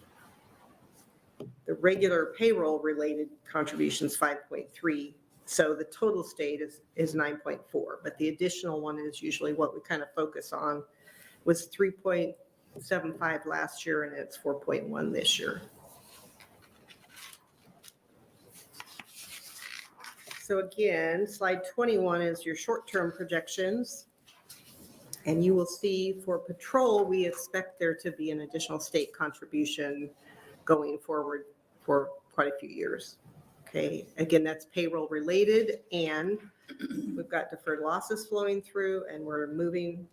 The regular payroll related contribution is 5.3. So the total state is 9.4, but the additional one is usually what we kind of focus on, was 3.75 last year, and it's 4.1 this year. So again, slide 21 is your short-term projections. And you will see for patrol, we expect there to be an additional state contribution going forward for quite a few years. Okay, again, that's payroll related, and we've got deferred losses flowing through, and we're moving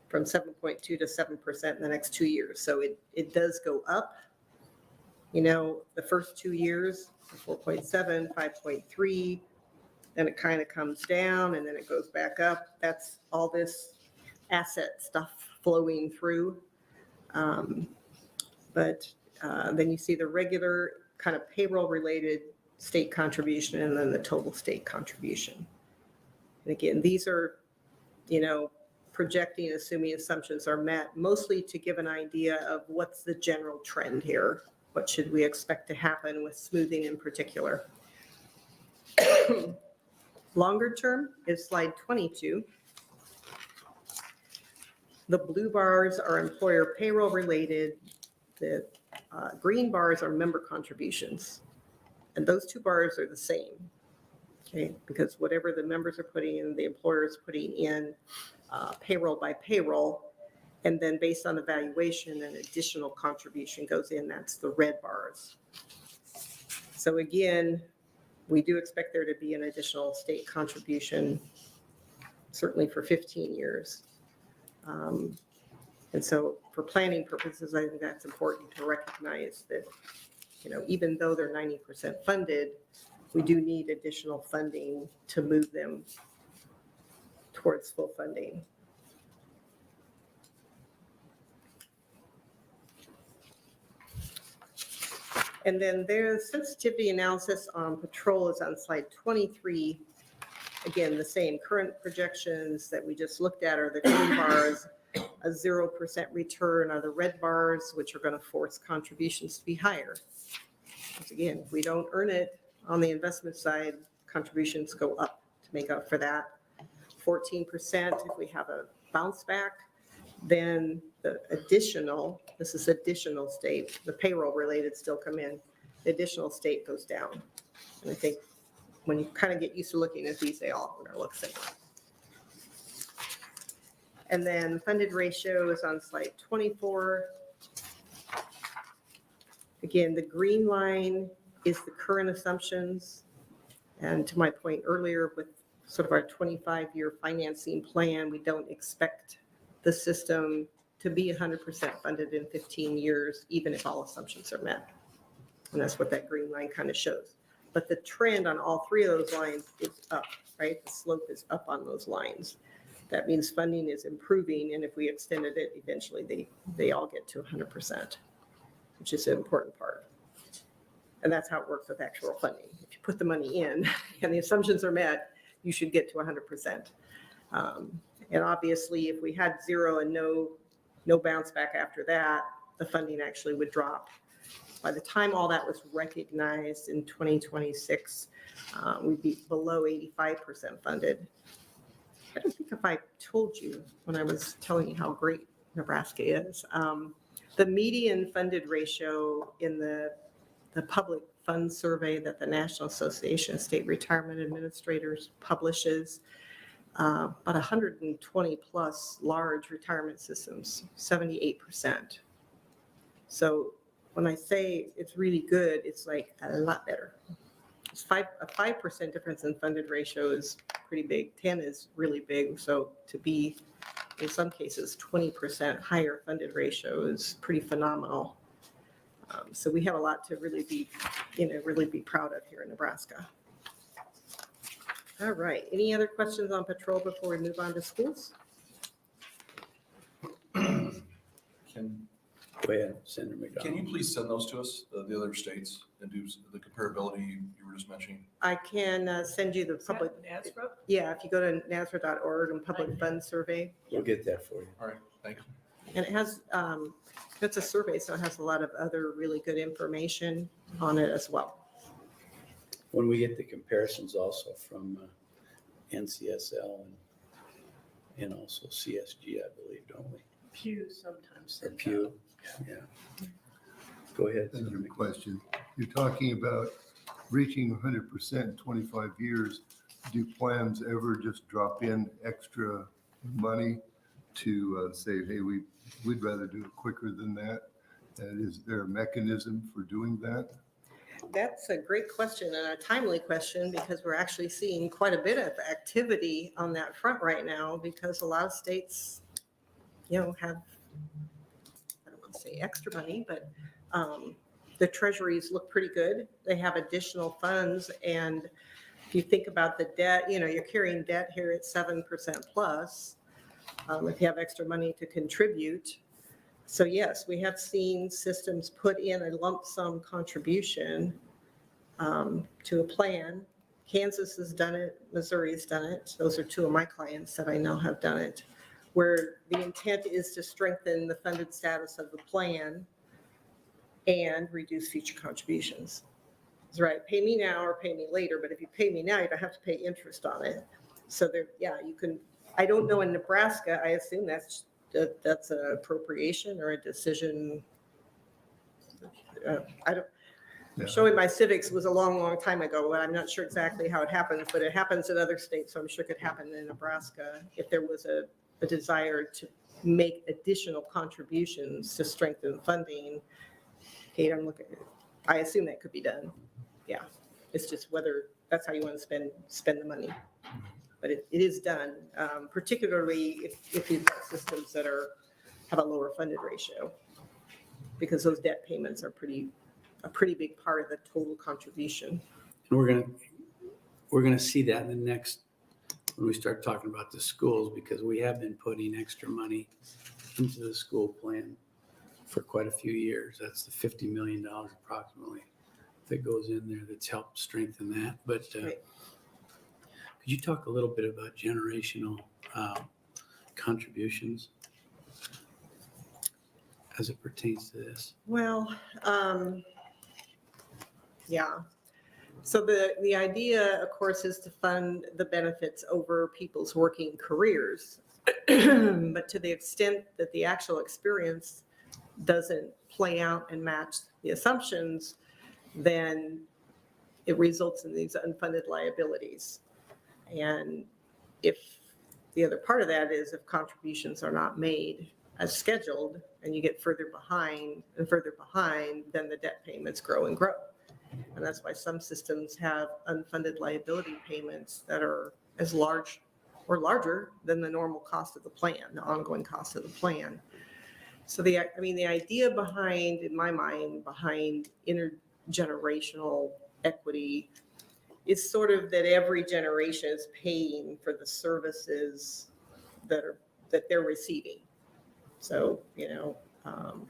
from 7.2 to 7% in the next 2 years. So it does go up. You know, the first 2 years, 4.7, 5.3, then it kind of comes down and then it goes back up. That's all this asset stuff flowing through. But then you see the regular kind of payroll related state contribution and then the total state contribution. And again, these are, you know, projecting, assuming assumptions are met, mostly to give an idea of what's the general trend here. What should we expect to happen with smoothing in particular? Longer term is slide 22. The blue bars are employer payroll related. The green bars are member contributions. And those two bars are the same, okay? Because whatever the members are putting in, the employer is putting in payroll by payroll. And then based on the valuation, an additional contribution goes in. That's the red bars. So again, we do expect there to be an additional state contribution, certainly for 15 years. And so for planning purposes, I think that's important to recognize that, you know, even though they're 90% funded, we do need additional funding to move them towards full funding. And then there's sensitivity analysis on patrol is on slide 23. Again, the same current projections that we just looked at are the green bars. A 0% return are the red bars, which are going to force contributions to be higher. Because again, if we don't earn it on the investment side, contributions go up to make up for that. 14% if we have a bounce back, then the additional, this is additional state, the payroll related still come in, the additional state goes down. And I think when you kind of get used to looking at these, they all are going to look similar. And then funded ratio is on slide 24. Again, the green line is the current assumptions. And to my point earlier, with sort of our 25-year financing plan, we don't expect the system to be 100% funded in 15 years, even if all assumptions are met. And that's what that green line kind of shows. But the trend on all three of those lines is up, right? The slope is up on those lines. That means funding is improving, and if we extended it, eventually they all get to 100%, which is an important part. And that's how it works with actual funding. If you put the money in and the assumptions are met, you should get to 100%. And obviously, if we had zero and no bounce back after that, the funding actually would drop. By the time all that was recognized in 2026, we'd be below 85% funded. I don't think if I told you when I was telling you how great Nebraska is. The median funded ratio in the public fund survey that the National Association of State Retirement Administrators publishes, about 120 plus large retirement systems, 78%. So when I say it's really good, it's like a lot better. A 5% difference in funded ratio is pretty big. 10 is really big. So to be, in some cases, 20% higher funded ratio is pretty phenomenal. So we have a lot to really be proud of here in Nebraska. All right. Any other questions on patrol before we move on to schools? Can Go ahead, Senator McDonald. you please send those to us, the other states, and do the comparability you were just mentioning? I can send you the Is that public. NASRA? Yeah, if you go to NASRA.org and public fund survey, We'll get that for you. All right, thank you. and it has, it's a survey, so it has a lot of other really good information on it as well. When we get the comparisons also from NCSL and also CSG, I believe, don't we? Pew sometimes. Or send Pew, out. yeah. Go ahead. Thank Senator you. McDonald. Question. You're talking about reaching 100% in 25 years. Do plans ever just drop in extra money to say, hey, we'd rather do it quicker than that? And is there a mechanism for doing that? That's a great question and a timely question because we're actually seeing quite a bit of activity on that front right now because a lot of states, have, I don't want to say extra money, but the treasuries look pretty good. They have additional funds. And if you think about the debt, you're carrying debt here at 7% plus. If you have extra money to contribute. So yes, we have seen systems put in a lump sum contribution to a plan. Kansas has done it. Missouri's done it. Those are two of my clients that I know have done it, where the intent is to strengthen the funded status of the plan and reduce future contributions. That's right. Pay me now or pay me later. But if you pay me now, you don't have to pay interest on it. So you can. I don't know in Nebraska. I assume that's an appropriation or a decision. Showing my civics was a long, long time ago, but I'm not sure exactly how it happens, but it happens in other states, so I'm sure it could happen in Nebraska if there was a desire to make additional contributions to strengthen funding. Kate, I'm looking, I assume that could be done. Yeah, it's just whether that's how you want to spend the money. But it is done, particularly if you've got systems that have a lower funded ratio, because those debt payments are a pretty big part of the total contribution. And we're gonna see that in the next, when we start talking about the schools, because we have been putting extra money into the school plan for quite a few years. That's the $50 million approximately that goes in there that's helped strengthen that. But Right. could you talk a little bit about generational contributions as it pertains to this? Well, yeah. So the idea, of course, is to fund the benefits over people's working careers. But to the extent that the actual experience doesn't play out and match the assumptions, then it results in these unfunded liabilities. And if the other part of that is if contributions are not made, as scheduled and you get further behind and further behind, then the debt payments grow and grow. And that's why some systems have unfunded liability payments that are as large or larger than the normal cost of the plan, the ongoing cost of the plan. So the idea behind, in my mind, behind intergenerational equity is sort of that every generation is paying for the services that they're receiving. So,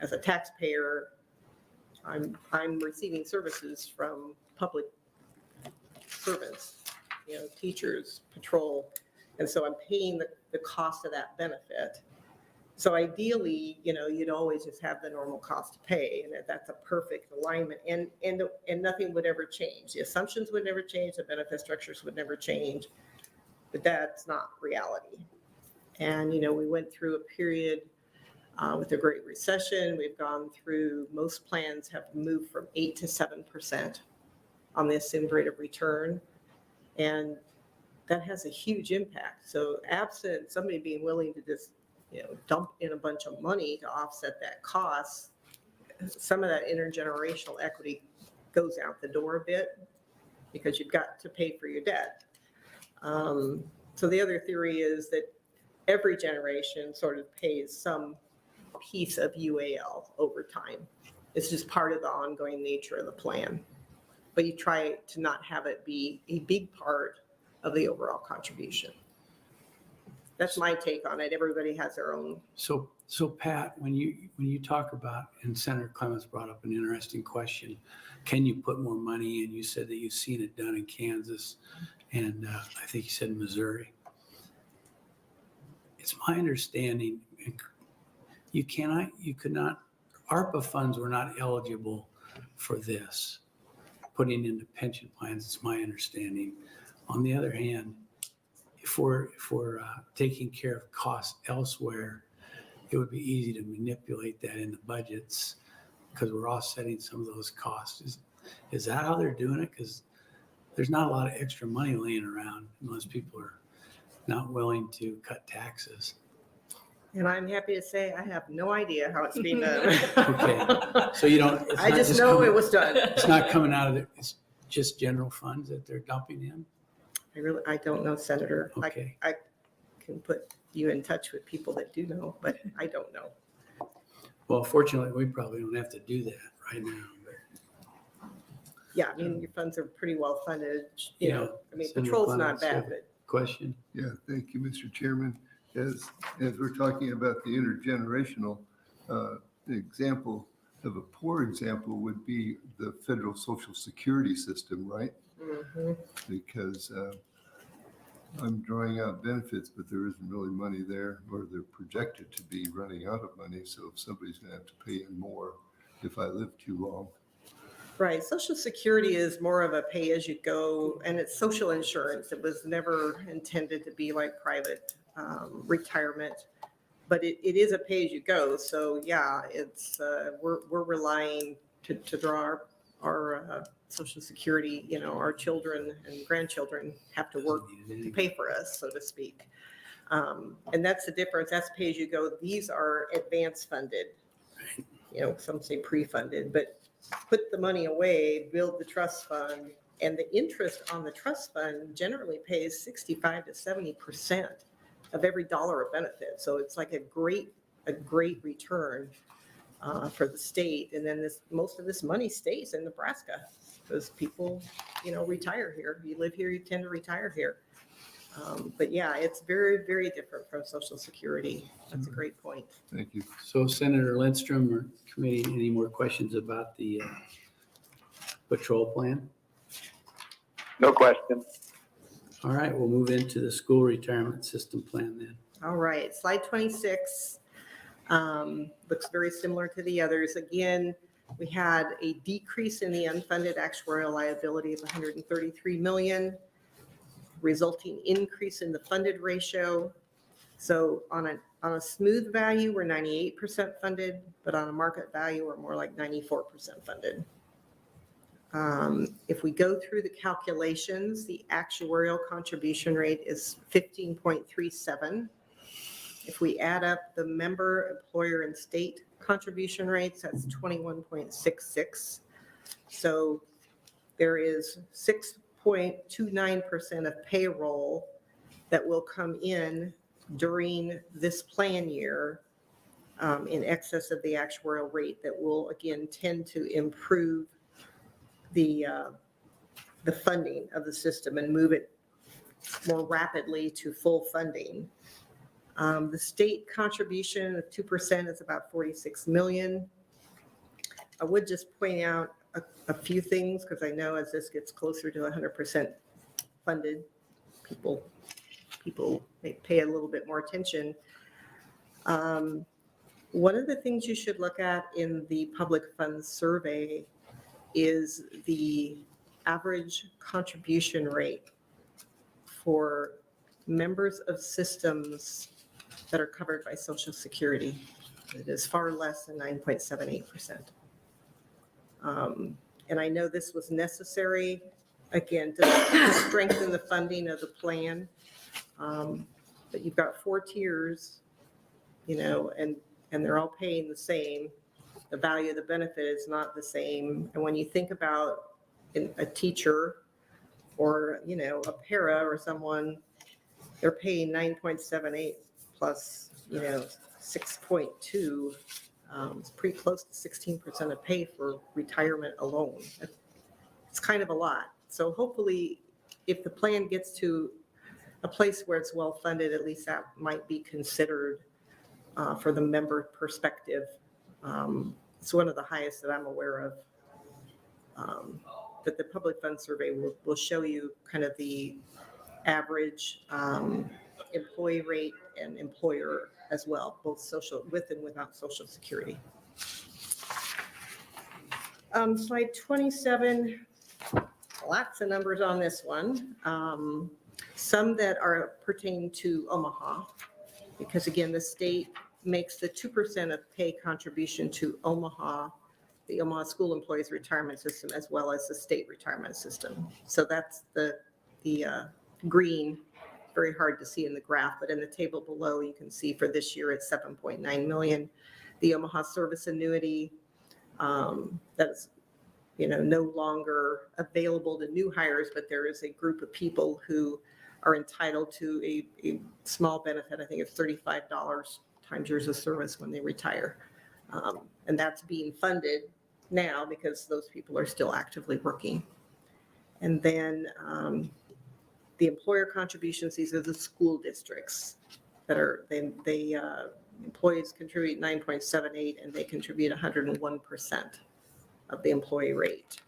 as a taxpayer, I'm receiving services from public servants, teachers, patrol, and so I'm paying the cost of that benefit. So ideally, you'd always just have the normal cost to pay, and that's a perfect alignment, and nothing would ever change. The assumptions would never change, the benefit structures would never change, but that's not reality. And we went through a period with the Great Recession. We've gone through, most plans have moved from 8 to 7% on the assumed rate of return, and that has a huge impact. So absent somebody being willing to just dump in a bunch of money to offset that cost, some of that intergenerational equity goes out the door a bit because you've got to pay for your debt. So the other theory is that every generation sort of pays some piece of UAL over time. It's just part of the ongoing nature of the plan. But you try to not have it be a big part of the overall contribution. That's my take on it. Everybody has their own. So Pat, when you talk about, and Senator Clements brought up an interesting question, can you put more money in? You said that you've seen it done in Kansas, and I think you said Missouri. It's my understanding you could not, ARPA funds were not eligible for this, putting into pension plans. It's my understanding. On the other hand, if we're taking care of costs elsewhere, it would be easy to manipulate that in the budgets because we're offsetting some of those costs. Is that how they're doing it? Because there's not a lot of extra money laying around unless people are not willing to cut taxes. And I'm happy to say I have no idea how it's being done. Okay, so you don't. I just know it was done. It's not coming out of it's just general funds that they're dumping in. I don't know, Senator. Okay. I can put you in touch with people that do know, but I don't know. Well, fortunately, we probably don't have to do that right now. But, Yeah, your funds are pretty well funded. Yeah, Senator patrol's not Clements, bad, but question? Yeah, thank you, Mr. Chairman. As we're talking about the intergenerational, example of a poor example would be the federal Social Security system, right? mhm. Because I'm drawing out benefits, but there isn't really money there, or they're projected to be running out of money. So if somebody's going to have to pay in more if I live too long. Right. Social Security is more of a pay-as-you-go, and it's social insurance. It was never intended to be like private retirement, but it is a pay-as-you-go. So yeah, it's we're relying to draw our Social Security. Our children and grandchildren have to work to pay for us, so to speak. And that's the difference. That's pay-as-you-go. These are advance funded. Some say pre-funded, but put the money away, build the trust fund, and the interest on the trust fund generally pays 65 to 70% of every dollar of benefit. So it's like a great return for the state. And then most of this money stays in Nebraska because people, retire here. You live here, you tend to retire here. But yeah, it's very, very different from Social Security. That's a great point. Thank you. So Senator Lindstrom or committee, any more questions about the patrol plan? No question. All right, we'll move into the school retirement system plan then. All right, slide 26 looks very similar to the others. Again, we had a decrease in the unfunded actuarial liability of 133 million, resulting increase in the funded ratio. So on a smooth value, we're 98% funded, but on a market value, we're more like 94% funded. If we go through the calculations, the actuarial contribution rate is 15.37. If we add up the member, employer, and state contribution rates, that's 21.66. So there is 6.29% of payroll that will come in during this plan year in excess of the actuarial rate that will, again, tend to improve the funding of the system and move it more rapidly to full funding. The state contribution of 2% is about 46 million. I would just point out a few things, because I know as this gets closer to 100% funded, people may pay a little bit more attention. One of the things you should look at in the public funds survey is the average contribution rate for members of systems that are covered by Social Security. It is far less than 9.78%. And I know this was necessary, again, to strengthen the funding of the plan. But you've got 4 tiers, and they're all paying the same. The value of the benefit is not the same. And when you think about a teacher or, a para or someone, they're paying 9.78 plus, 6.2. It's pretty close to 16% of pay for retirement alone. It's kind of a lot. So hopefully, if the plan gets to a place where it's well funded, at least that might be considered for the member perspective. It's one of the highest that I'm aware of. But the public fund survey will show you kind of the average employee rate and employer as well, both social with and without Social Security. Slide 27, lots of numbers on this one. Some that are pertaining to Omaha, because again, the state makes the 2% of pay contribution to Omaha, the Omaha School Employees Retirement System, as well as the state retirement system. So that's the green, very hard to see in the graph, but in the table below, you can see for this year, it's 7.9 million. The Omaha service annuity, that's, no longer available to new hires, but there is a group of people who are entitled to a small benefit. I think it's $35 times years of service when they retire. And that's being funded now because those people are still actively working. And then the employer contributions, these are the school districts that are, employees contribute 9.78 and they contribute 101% of the employee rate.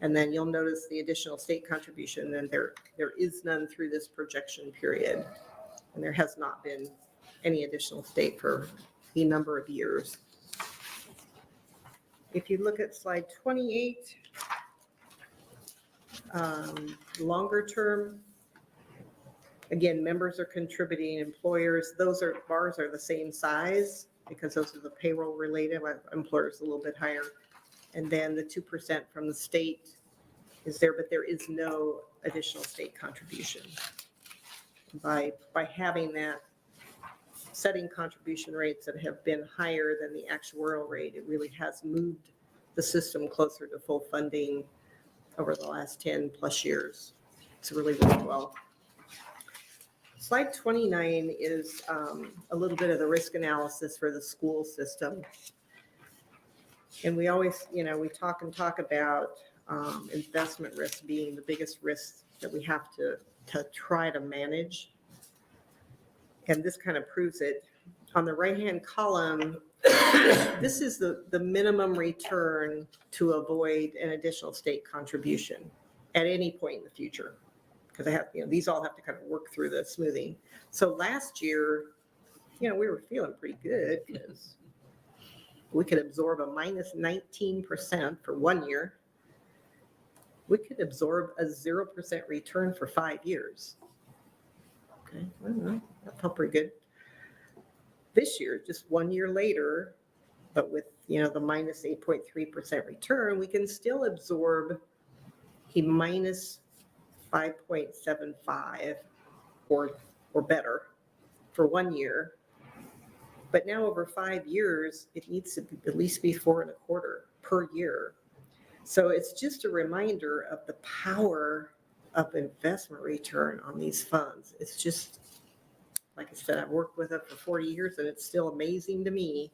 And then you'll notice the additional state contribution, and there is none through this projection period. And there has not been any additional state for a number of years. If you look at slide 28, longer term, again, members are contributing, employers, bars are the same size because those are the payroll related, employers a little bit higher. And then the 2% from the state is there, but there is no additional state contribution. By having that, setting contribution rates that have been higher than the actuarial rate, it really has moved the system closer to full funding over the last 10 plus years. It's really worked well. Slide 29 is a little bit of the risk analysis for the school system. And we always, we talk about investment risk being the biggest risk that we have to try to manage. And this kind of proves it. On the right-hand column, this is the minimum return to avoid an additional state contribution at any point in the future. Because I have, these all have to kind of work through the smoothing. So last year, we were feeling pretty good because we could absorb a minus 19% for 1 year. We could absorb a 0% return for 5 years. Okay, well, that felt pretty good. This year, just 1 year later, but with the minus 8.3% return, we can still absorb a minus 5.75 or better for 1 year. But now over 5 years, it needs to at least be 4.25 per year. So it's just a reminder of the power of investment return on these funds. It's just, like I said, I've worked with it for 40 years and it's still amazing to me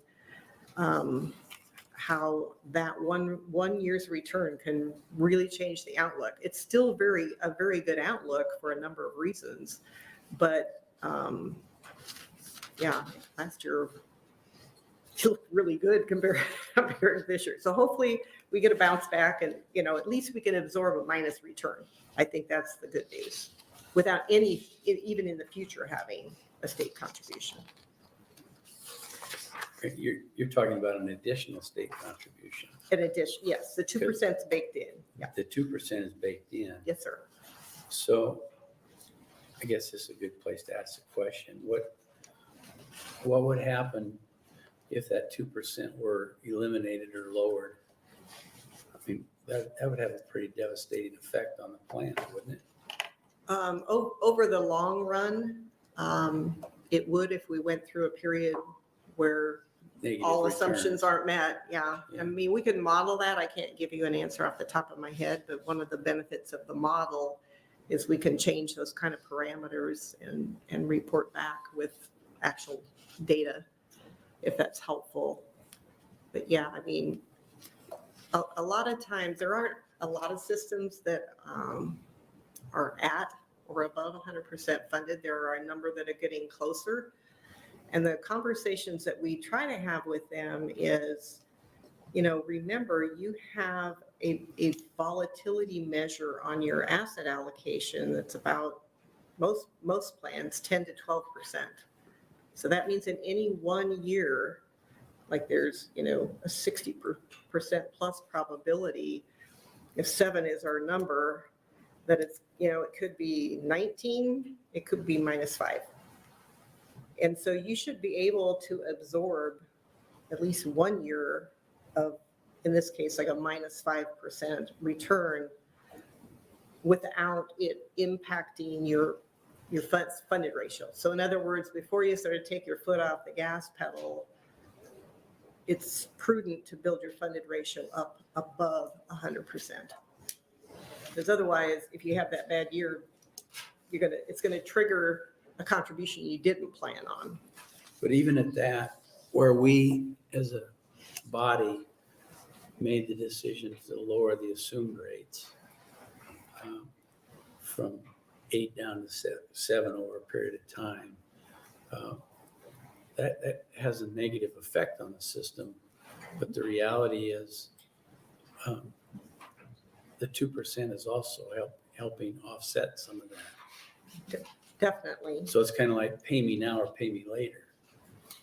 how that one year's return can really change the outlook. It's still a very good outlook for a number of reasons, but yeah, last year it looked really good compared to this year. So hopefully we get a bounce back and, at least we can absorb a minus return. I think that's the good news without even in the future, having a state contribution. You're talking about an additional state contribution. In addition, yes, the 2% is baked in. Yeah. The 2% is baked in. Yes, sir. So I guess this is a good place to ask the question. What would happen if that 2% were eliminated or lowered? I mean, that would have a pretty devastating effect on the plan, wouldn't it? Over the long run, it would if we went through a period where Negative all returns. assumptions aren't met. Yeah. Yeah. I mean, we can model that. I can't give you an answer off the top of my head, but one of the benefits of the model is we can change those kind of parameters and report back with actual data if that's helpful. But yeah, I mean, a lot of times there aren't a lot of systems that are at or above 100% funded. There are a number that are getting closer. And the conversations that we try to have with them is, remember, you have a volatility measure on your asset allocation that's about most plans 10 to 12%. So that means in any 1 year, like there's, a 60% plus probability, if 7 is our number, that it's, it could be 19, it could be -5. And so you should be able to absorb at least 1 year of, in this case, like a -5% return without it impacting your funded ratio. So in other words, before you sort of take your foot off the gas pedal, it's prudent to build your funded ratio up above 100%. Because otherwise, if you have that bad year, it's gonna trigger a contribution you didn't plan on. But even at that, where we as a body made the decision to lower the assumed rates from 8 down to 7 over a period of time, that has a negative effect on the system. But the reality is the 2% is also helping offset some of that. Definitely. So it's kind of like pay me now or pay me later.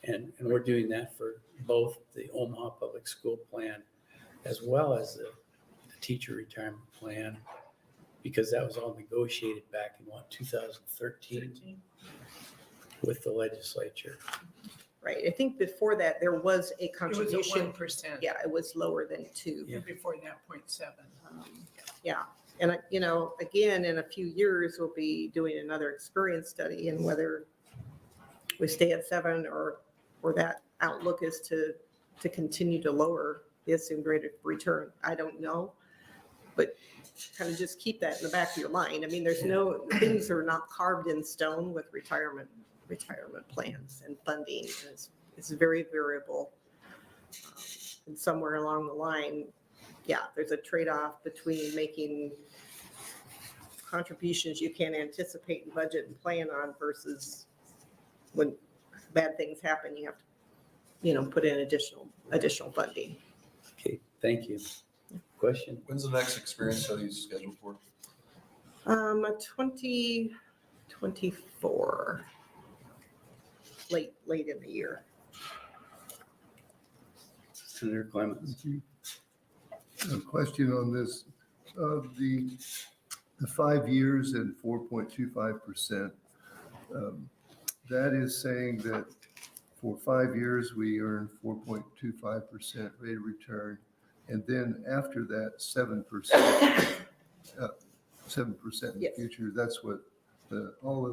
And we're doing that for both the Omaha Public School Plan as well as the teacher retirement plan, because that was all negotiated back in 2013 with the legislature. Right. I think before that, there was a It was contribution. a 1%. Yeah, it was lower than 2. Yeah. Before that, 0.7. Yeah. And, again, in a few years, we'll be doing another experience study, and whether we stay at 7 or that outlook is to continue to lower the assumed rate of return, I don't know. But kind of just keep that in the back of your mind. I mean, things are not carved in stone with retirement plans and funding. It's very variable. And somewhere along the line, yeah, there's a trade-off between making contributions you can't anticipate and budget and plan on versus when bad things happen, you have to, put in additional funding. Okay, thank you. Question? When's the next experience study scheduled for? 2024, late in the year. Senator Clemens. A question on this, the 5 years and 4.25%, that is saying that for 5 years, we earn 4.25% rate of return. And then after that, 7%, 7% in the Yes. future. That's what all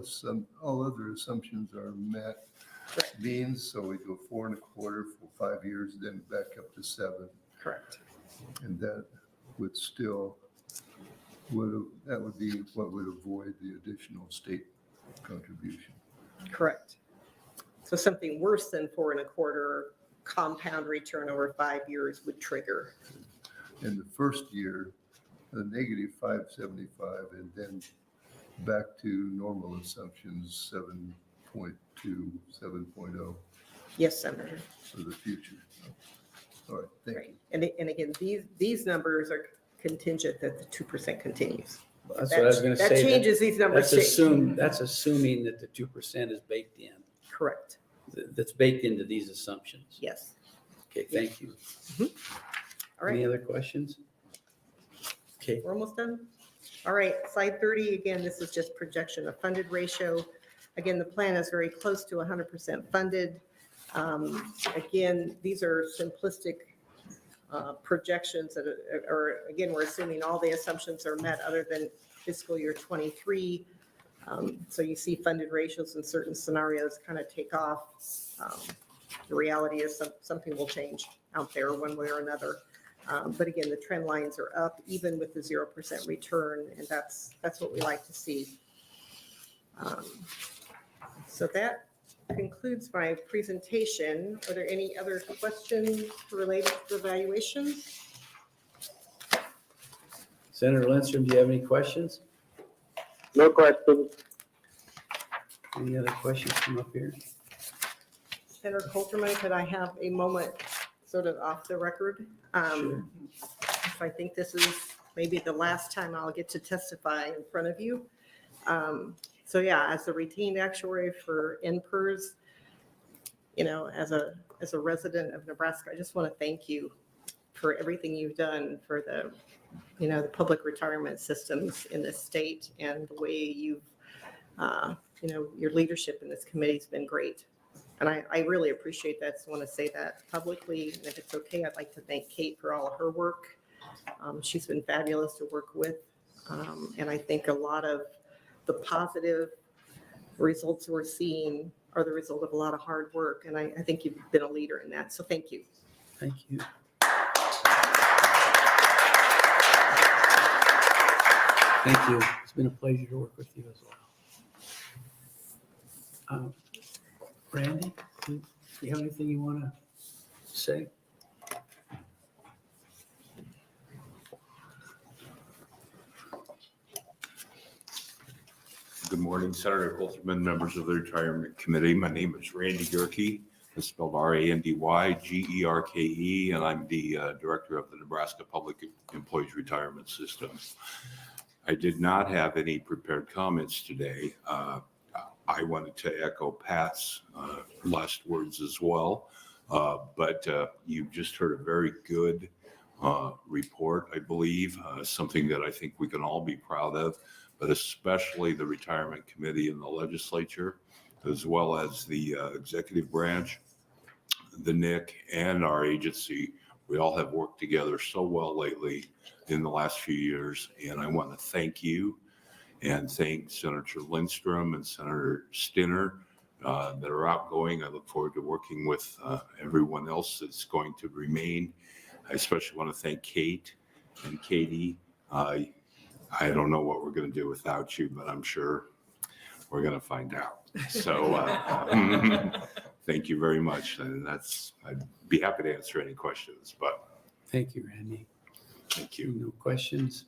other assumptions are met. Correct. means, so we go 4.25 for 5 years, then back up to 7. Correct. And that would still, that would be what would avoid the additional state contribution. Correct. So something worse than 4.25 compound return over 5 years would trigger. In the first year, a negative 575, and then back to normal assumptions, 7.2, 7.0 Yes, Senator. for the future. All right, thank you. Right. And again, these numbers are contingent that the 2% continues. That's what I was gonna say. That changes these numbers. That's assuming that the 2% is baked in. Correct. That's baked into these assumptions. Yes. Okay, thank you. All Any right. other questions? Okay, We're almost done. All right, slide 30, again, this is just projection of funded ratio. Again, the plan is very close to 100% funded. Again, these are simplistic projections that are, again, we're assuming all the assumptions are met other than fiscal year 23. So you see funded ratios in certain scenarios kind of take off. The reality is something will change out there one way or another. But again, the trend lines are up even with the 0% return, and that's what we like to see. So that concludes my presentation. Are there any other questions related to the valuation? Senator Lindstrom, do you have any questions? No questions. Any other questions come up here? Senator Coulterman, could I have a moment sort of off the record? Sure. I think this is maybe the last time I'll get to testify in front of you. So yeah, as a retained actuary for NPERS, you know, as a resident of Nebraska, I just want to thank you for everything you've done for the, you know, the public retirement systems in this state, and the way you've, you know, your leadership in this committee has been great. And I really appreciate that. So I want to say that publicly. And if it's okay, I'd like to thank Kate for all of her work. She's been fabulous to work with. And I think a lot of the positive results we're seeing are the result of a lot of hard work. And I think you've been a leader in that. So thank you. Thank you. Thank you. It's been a pleasure to work with you as well. Randy, do you have anything you want to say? Good morning, Senator Coulterman, members of the Retirement Committee. My name is Randy Gerke. It's spelled RANDYGERKE, and I'm the director of the Nebraska Public Employees Retirement System. I did not have any prepared comments today. I wanted to echo Pat's last words as well, but you've just heard a very good report, I believe, something that I think we can all be proud of, but especially the Retirement Committee in the legislature, as well as the executive branch, the NIC, and our agency. We all have worked together so well lately in the last few years, and I want to thank you and thank Senator Lindstrom and Senator Stinner that are outgoing. I look forward to working with everyone else that's going to remain. I especially want to thank Kate and Katie. I don't know what we're going to do without you, but I'm sure we're going to find out. So thank you very much. And I'd be happy to answer any questions, but. Thank you, Randy. Thank you. No questions.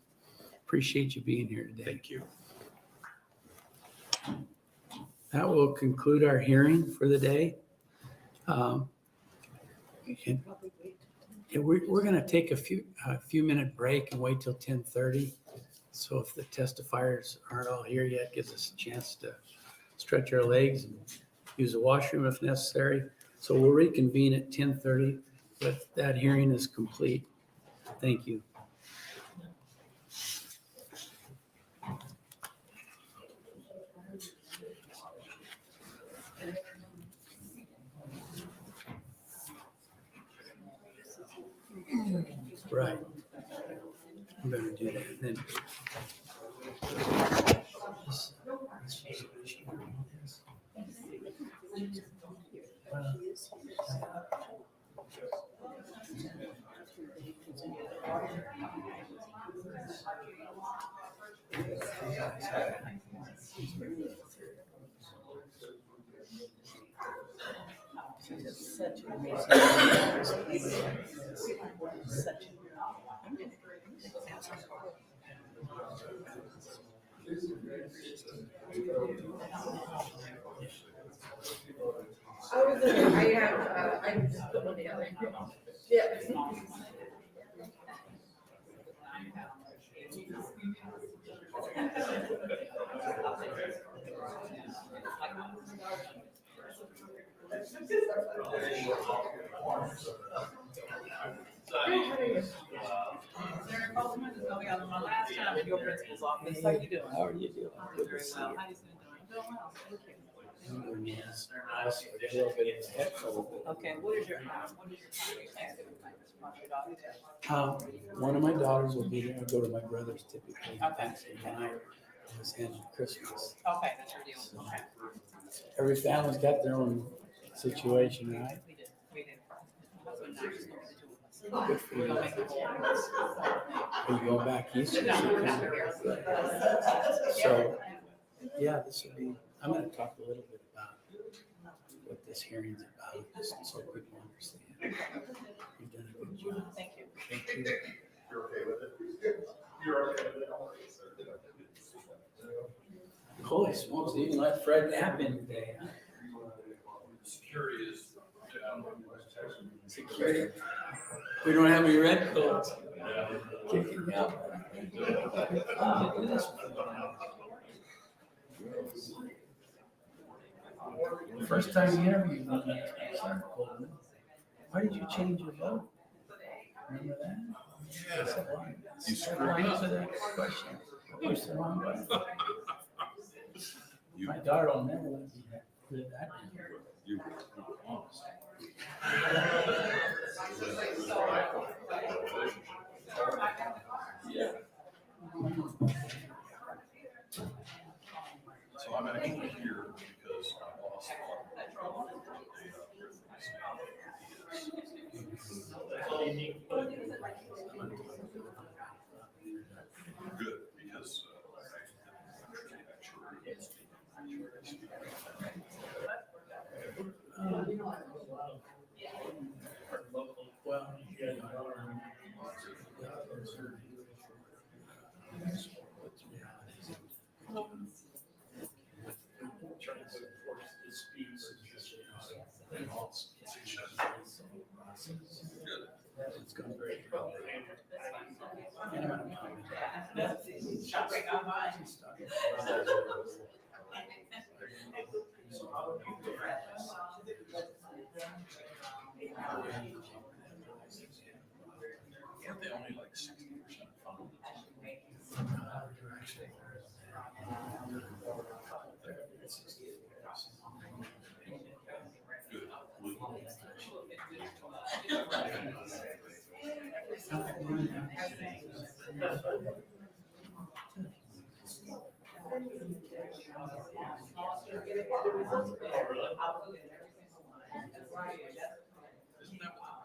Appreciate you being here today. Thank you. That will conclude our hearing for the day. We're going to take a few minute break and wait till 10:30. So if the testifiers aren't all here yet, gives us a chance to stretch our legs and use the washroom if necessary. So we'll reconvene at 10:30, but that hearing is complete. Thank you. Right. I'm going to do that. And then I just put one together. Yeah. My last time in your principal's office, how you doing? How are you doing? Good to Very see well. you. How you doing? Doing well, thank you. Yes, a little bit of a head cold. Okay, what is your time? One of my daughters will be there. I go to my brother's typically. Thanksgiving night. I was handling Christmas. Okay, that's your deal. So, Okay. every family's got their own situation, right? We did, we did. Husband and I just looked at the two of us. Good for We'll you. make the whole- Are you going back east? or No, is it we're not coming? here. So, yeah, this will be, I'm gonna talk a little bit about what this hearing's about, just so people understand. You've done a good job. Thank you. Thank you. Holy smokes, even let Fred nap in today, huh? Security is down. Security. We don't have any red coats. Kicking out. First time you interviewed me, why did you change your vote? Remember that? I said, well, You screwed why up. answer that question? Pushed the wrong button. You- My daughter will never let me live that down. You were honest. So I'm actually here because I lost good because Well, yeah. It's going very well. Aren't they only like 60% funded? Isn't that what the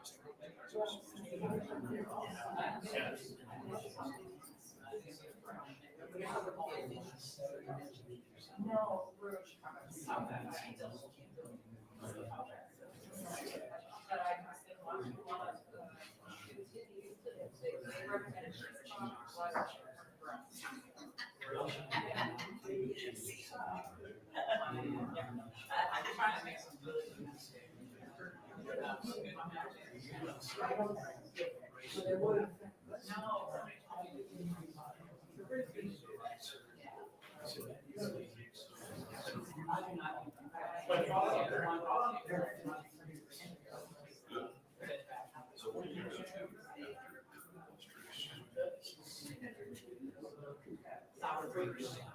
So what do you do Who's here?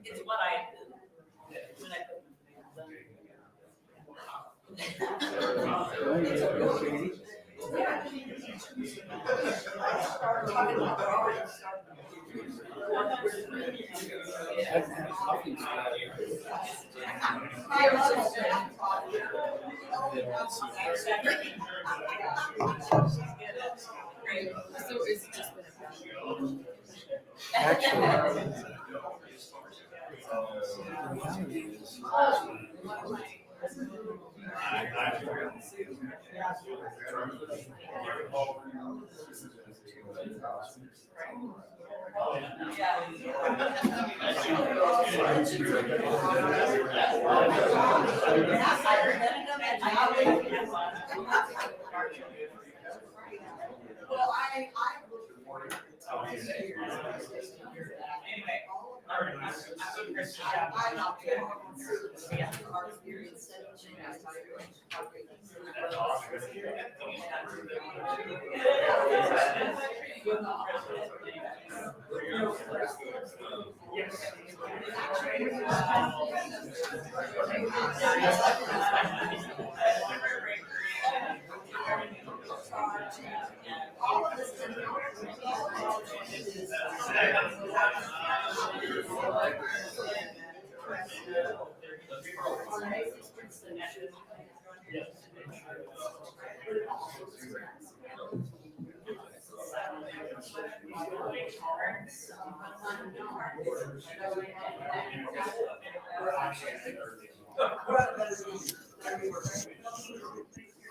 It's what I, when I So it's just been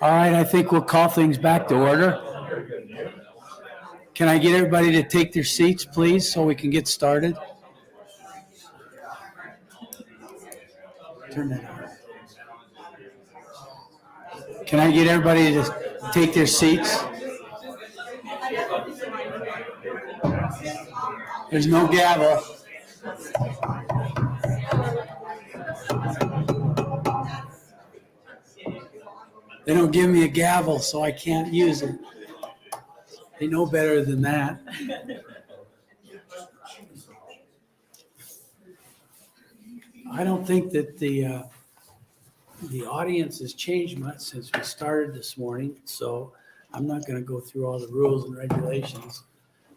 All right, I think we'll call things back to order. Can I get everybody to take their seats, please, so we can get started? Turn that on. Can I get everybody to take their seats? There's no gavel. They don't give me a gavel, so I can't use it. They know better than that. I don't think that the audience has changed much since we started this morning, so I'm not going to go through all the rules and regulations.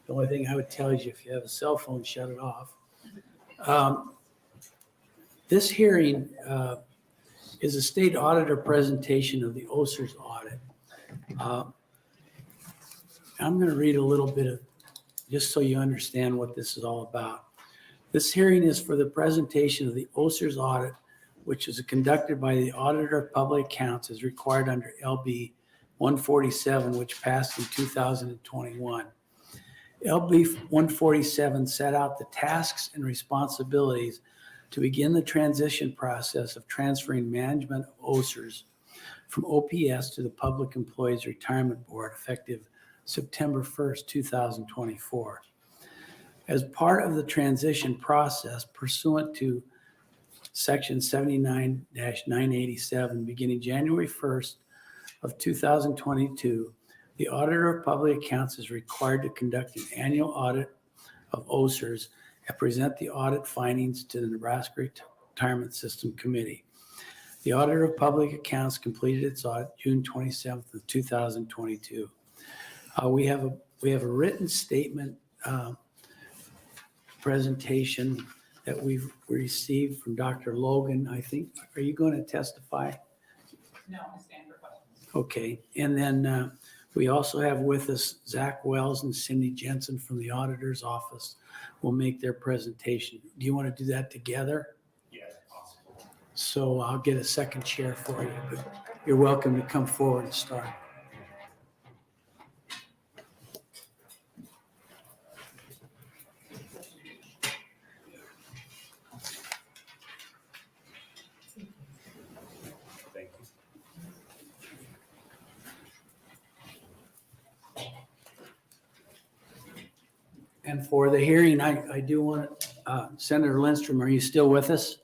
The only thing I would tell you is if you have a cell phone, shut it off. This hearing is a state auditor presentation of the OSER's audit. I'm going to read a little bit of, just so you understand what this is all about. This hearing is for the presentation of the OSER's audit, which is conducted by the Auditor of Public Accounts as required under LB 147, which passed in 2021. LB 147 set out the tasks and responsibilities to begin the transition process of transferring management of OSER's from OPS to the Public Employees Retirement Board effective September 1st, 2024. As part of the transition process pursuant to Section 79-987, beginning January 1st of 2022, the Auditor of Public Accounts is required to conduct an annual audit of OSER's and present the audit findings to the Nebraska Retirement System Committee. The Auditor of Public Accounts completed its audit June 27th of 2022. We have a written statement presentation that we've received from Dr. Logan, I think. Are you going to testify? No, I stand for questions. Okay, and then we also have with us Zach Wells and Cindy Jensen from the Auditor's Office will make their presentation. Do you want to do that together? Yeah, if possible. So I'll get a second chair for you, but you're welcome to come forward and start. Thank you. And for the hearing, I do want, Senator Lindstrom, are you still with us?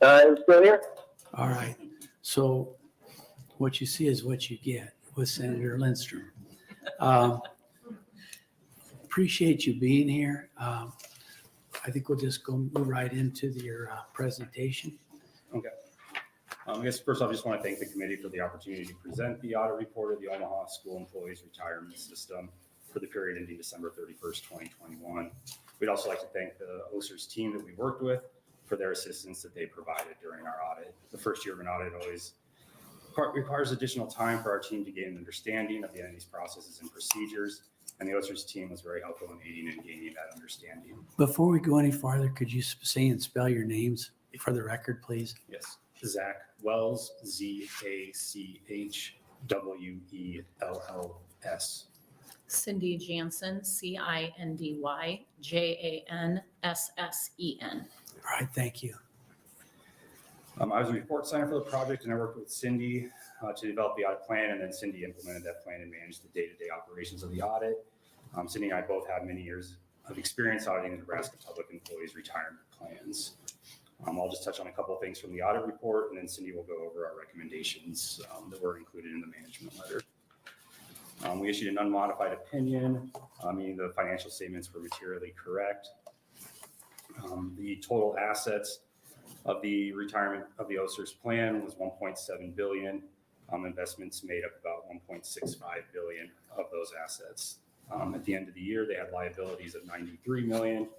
I'm still here. All right. So what you see is what you get with Senator Lindstrom. Appreciate you being here. I think we'll just move right into your presentation. Okay. I guess first off, I just want to thank the committee for the opportunity to present the audit report of the Omaha School Employees Retirement System for the period ending December 31st, 2021. We'd also like to thank the OSER's team that we worked with for their assistance that they provided during our audit. The first year of an audit always requires additional time for our team to gain an understanding of the entity's processes and procedures, and the OSER's team was very helpful in aiding and gaining that understanding. Before we go any farther, could you say and spell your names for the record, please? Yes, Zach Wells, ZachWells. Cindy Jansen, CindyJanssen. All right, thank you. I was a report signer for the project, and I worked with Cindy to develop the audit plan, and then Cindy implemented that plan and managed the day-to-day operations of the audit. Cindy and I both have many years of experience auditing the Nebraska Public Employees Retirement Plans. I'll just touch on a couple of things from the audit report, and then Cindy will go over our recommendations that were included in the management letter. We issued an unmodified opinion, meaning the financial statements were materially correct. The total assets of the retirement of the OSER's plan was $1.7 billion. Investments made up about $1.65 billion of those assets. At the end of the year, they had liabilities of $93 million.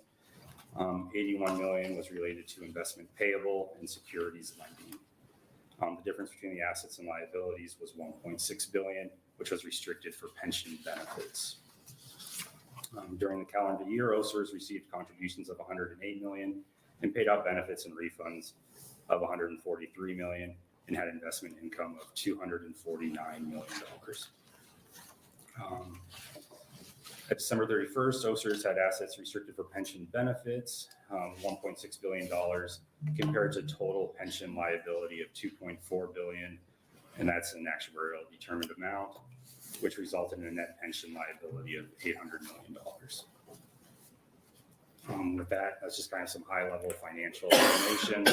$81 million was related to investment payable and securities lending. The difference between the assets and liabilities was $1.6 billion, which was restricted for pension benefits. During the calendar year, OSER's received contributions of $108 million and paid out benefits and refunds of $143 million and had investment income of $249 million. At December 31st, OSER's had assets restricted for pension benefits, $1.6 billion, compared to total pension liability of $2.4 billion, and that's an actuarial determined amount, which resulted in a net pension liability of $800 million. With that, that's just kind of some high-level financial information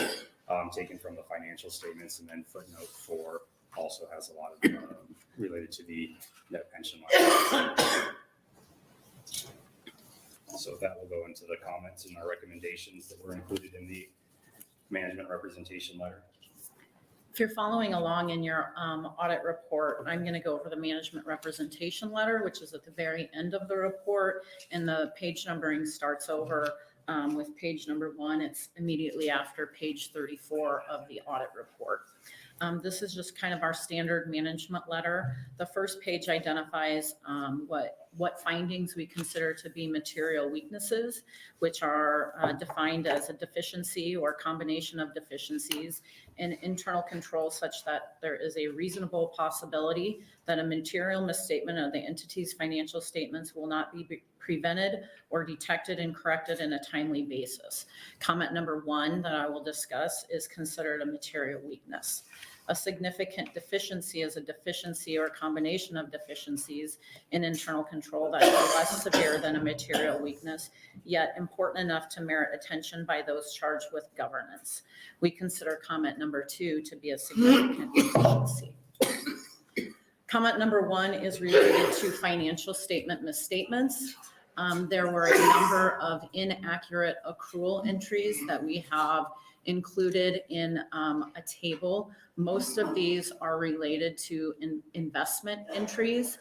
taken from the financial statements, and then footnote 4 also has a lot of related to the net pension liability. So that will go into the comments and our recommendations that were included in the management representation letter. If you're following along in your audit report, I'm going to go over the management representation letter, which is at the very end of the report, and the page numbering starts over with page number 1. It's immediately after page 34 of the audit report. This is just kind of our standard management letter. The first page identifies what findings we consider to be material weaknesses, which are defined as a deficiency or combination of deficiencies in internal control such that there is a reasonable possibility that a material misstatement of the entity's financial statements will not be prevented or detected and corrected in a timely basis. Comment number 1 that I will discuss is considered a material weakness. A significant deficiency is a deficiency or a combination of deficiencies in internal control that is less severe than a material weakness, yet important enough to merit attention by those charged with governance. We consider comment number 2 to be a significant deficiency. Comment number 1 is related to financial statement misstatements. There were a number of inaccurate accrual entries that we have included in a table. Most of these are related to investment entries.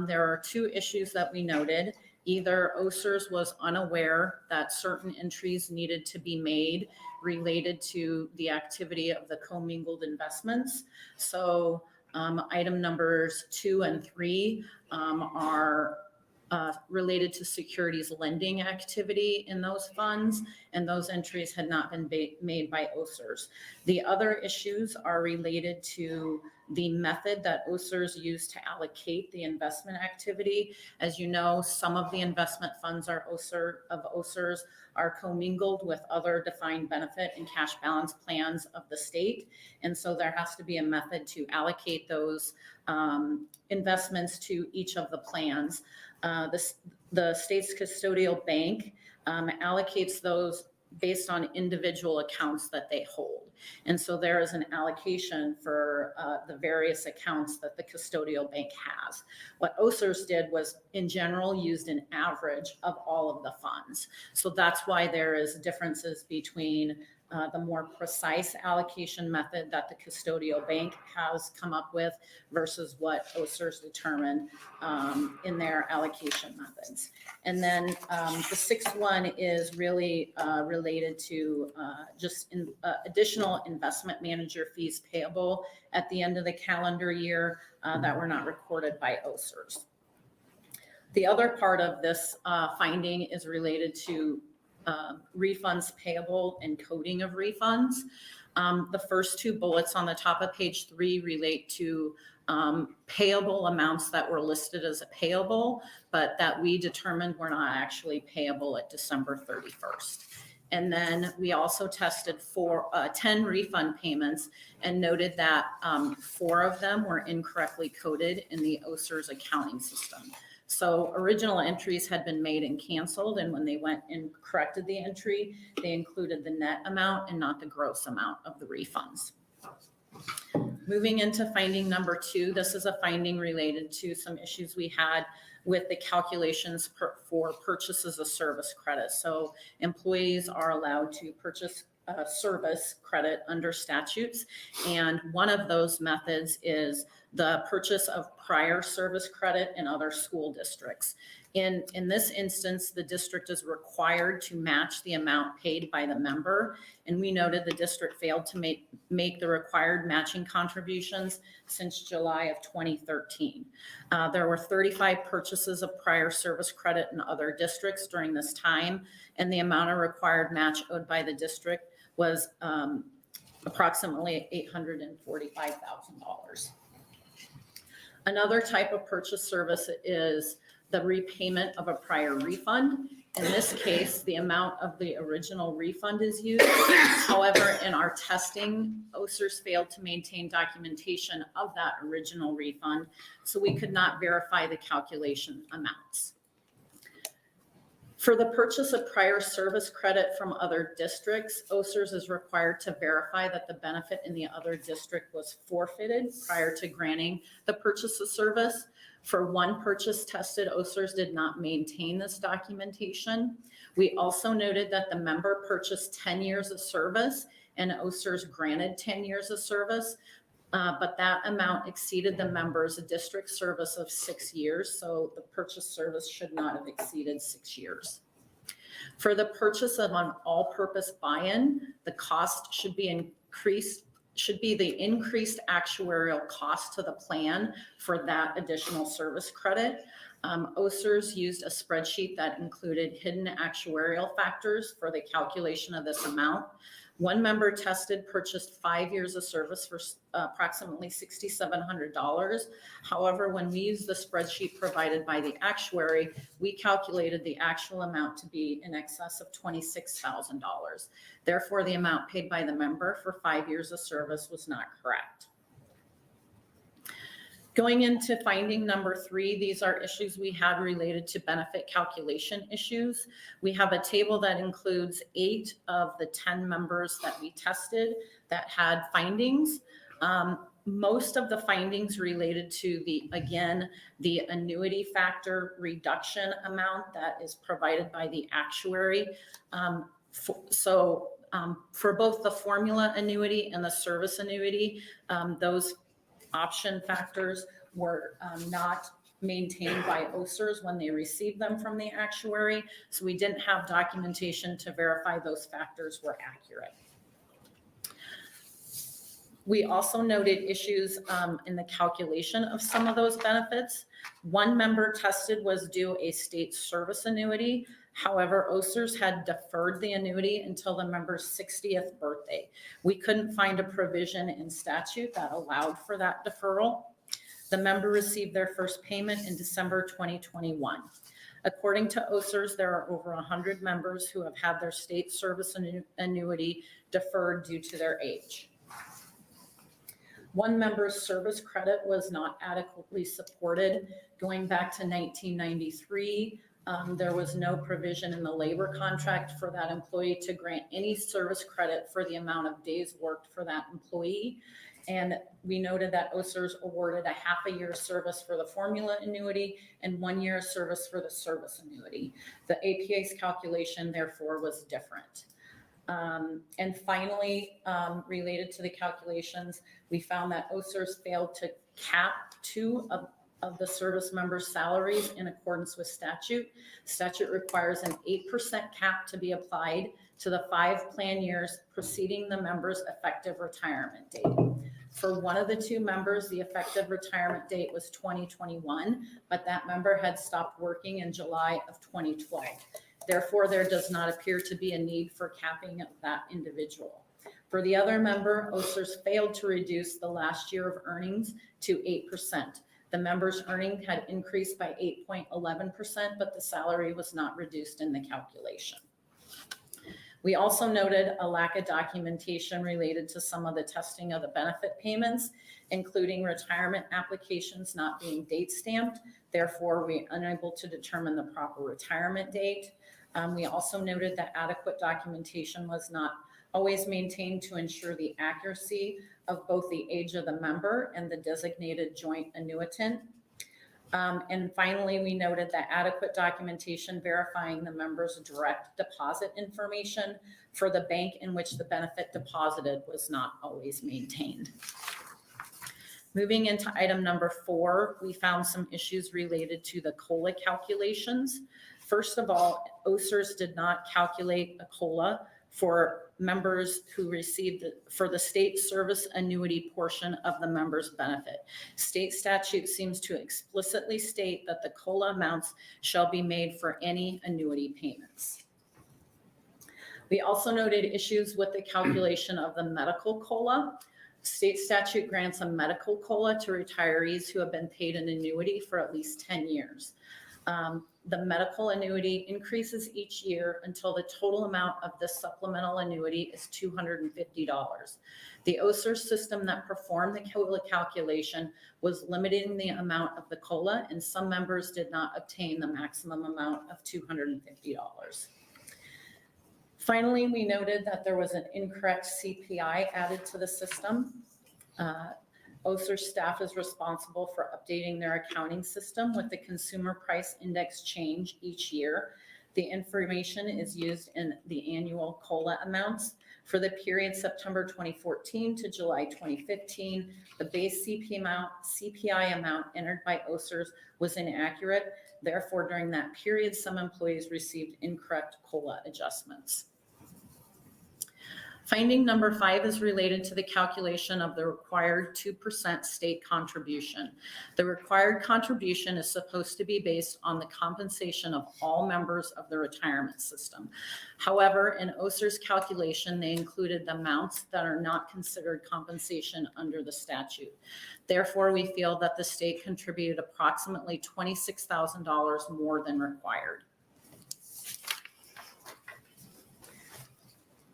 There are 2 issues that we noted. Either OSERS was unaware that certain entries needed to be made related to the activity of the commingled investments. So item numbers 2 and 3 are related to securities lending activity in those funds, and those entries had not been made by OSERS. The other issues are related to the method that OSERS used to allocate the investment activity. As you know, some of the investment funds of OSERS are commingled with other defined benefit and cash balance plans of the state. And so there has to be a method to allocate those investments to each of the plans. The state's custodial bank allocates those based on individual accounts that they hold. And so there is an allocation for the various accounts that the custodial bank has. What OSERS did was, in general, used an average of all of the funds. So that's why there is differences between the more precise allocation method that the custodial bank has come up with versus what OSERS determined in their allocation methods. And then the 6th one is really related to just additional investment manager fees payable at the end of the calendar year that were not recorded by OSERS. The other part of this finding is related to refunds payable and coding of refunds. The first 2 bullets on the top of page 3 relate to payable amounts that were listed as payable, but that we determined were not actually payable at December 31st. And then we also tested 10 refund payments and noted that 4 of them were incorrectly coded in the OSERS accounting system. So original entries had been made and canceled, and when they went and corrected the entry, they included the net amount and not the gross amount of the refunds. Moving into finding number 2, this is a finding related to some issues we had with the calculations for purchases of service credit. So employees are allowed to purchase service credit under statutes, and one of those methods is the purchase of prior service credit in other school districts. In this instance, the district is required to match the amount paid by the member, and we noted the district failed to make the required matching contributions since July of 2013. There were 35 purchases of prior service credit in other districts during this time, and the amount of required match owed by the district was approximately $845,000. Another type of purchase service is the repayment of a prior refund. In this case, the amount of the original refund is used. However, in our testing, OSERS failed to maintain documentation of that original refund, so we could not verify the calculation amounts. For the purchase of prior service credit from other districts, OSERS is required to verify that the benefit in the other district was forfeited prior to granting the purchase of service. For one purchase tested, OSERS did not maintain this documentation. We also noted that the member purchased 10 years of service and OSERS granted 10 years of service, but that amount exceeded the member's district service of 6 years, so the purchase service should not have exceeded 6 years. For the purchase of an all-purpose buy-in, the cost should be the increased actuarial cost to the plan for that additional service credit. OSERS used a spreadsheet that included hidden actuarial factors for the calculation of this amount. One member tested purchased 5 years of service for approximately $6,700. However, when we used the spreadsheet provided by the actuary, we calculated the actual amount to be in excess of $26,000. Therefore, the amount paid by the member for 5 years of service was not correct. Going into finding number 3, these are issues we had related to benefit calculation issues. We have a table that includes 8 of the 10 members that we tested that had findings. Most of the findings related to the annuity factor reduction amount that is provided by the actuary. For both the formula annuity and the service annuity, those option factors were not maintained by OSERS when they received them from the actuary. So we didn't have documentation to verify those factors were accurate. We also noted issues in the calculation of some of those benefits. One member tested was due a state service annuity. However, OSERS had deferred the annuity until the member's 60th birthday. We couldn't find a provision in statute that allowed for that deferral. The member received their first payment in December 2021. According to OSERS, there are over 100 members who have had their state service annuity deferred due to their age. One member's service credit was not adequately supported. Going back to 1993, there was no provision in the labor contract for that employee to grant any service credit for the amount of days worked for that employee. And we noted that OSERS awarded a half a year service for the formula annuity and 1 year service for the service annuity. The APA's calculation, therefore, was different. And finally, related to the calculations, we found that OSERS failed to cap 2 of the service members' salaries in accordance with statute. Statute requires an 8% cap to be applied to the 5 plan years preceding the member's effective retirement date. For one of the 2 members, the effective retirement date was 2021, but that member had stopped working in July of 2012. Therefore, there does not appear to be a need for capping of that individual. For the other member, OSERS failed to reduce the last year of earnings to 8%. The member's earning had increased by 8.11%, but the salary was not reduced in the calculation. We also noted a lack of documentation related to some of the testing of the benefit payments, including retirement applications not being date stamped. Therefore, we were unable to determine the proper retirement date. We also noted that adequate documentation was not always maintained to ensure the accuracy of both the age of the member and the designated joint annuitant. And finally, we noted that adequate documentation verifying the member's direct deposit information for the bank in which the benefit deposited was not always maintained. Moving into item number 4, we found some issues related to the COLA calculations. First of all, OSERS did not calculate a COLA for members who received for the state service annuity portion of the member's benefit. State statute seems to explicitly state that the COLA amounts shall be made for any annuity payments. We also noted issues with the calculation of the medical COLA. State statute grants a medical COLA to retirees who have been paid an annuity for at least 10 years. The medical annuity increases each year until the total amount of the supplemental annuity is $250. The OSER system that performed the COLA calculation was limiting the amount of the COLA, and some members did not obtain the maximum amount of $250. Finally, we noted that there was an incorrect CPI added to the system. OSER staff is responsible for updating their accounting system with the consumer price index change each year. The information is used in the annual COLA amounts. For the period September 2014 to July 2015, the base CPI amount entered by OSERs was inaccurate. Therefore, during that period, some employees received incorrect COLA adjustments. Finding number 5 is related to the calculation of the required 2% state contribution. The required contribution is supposed to be based on the compensation of all members of the retirement system. However, in OSER's calculation, they included the amounts that are not considered compensation under the statute. Therefore, we feel that the state contributed approximately $26,000 more than required.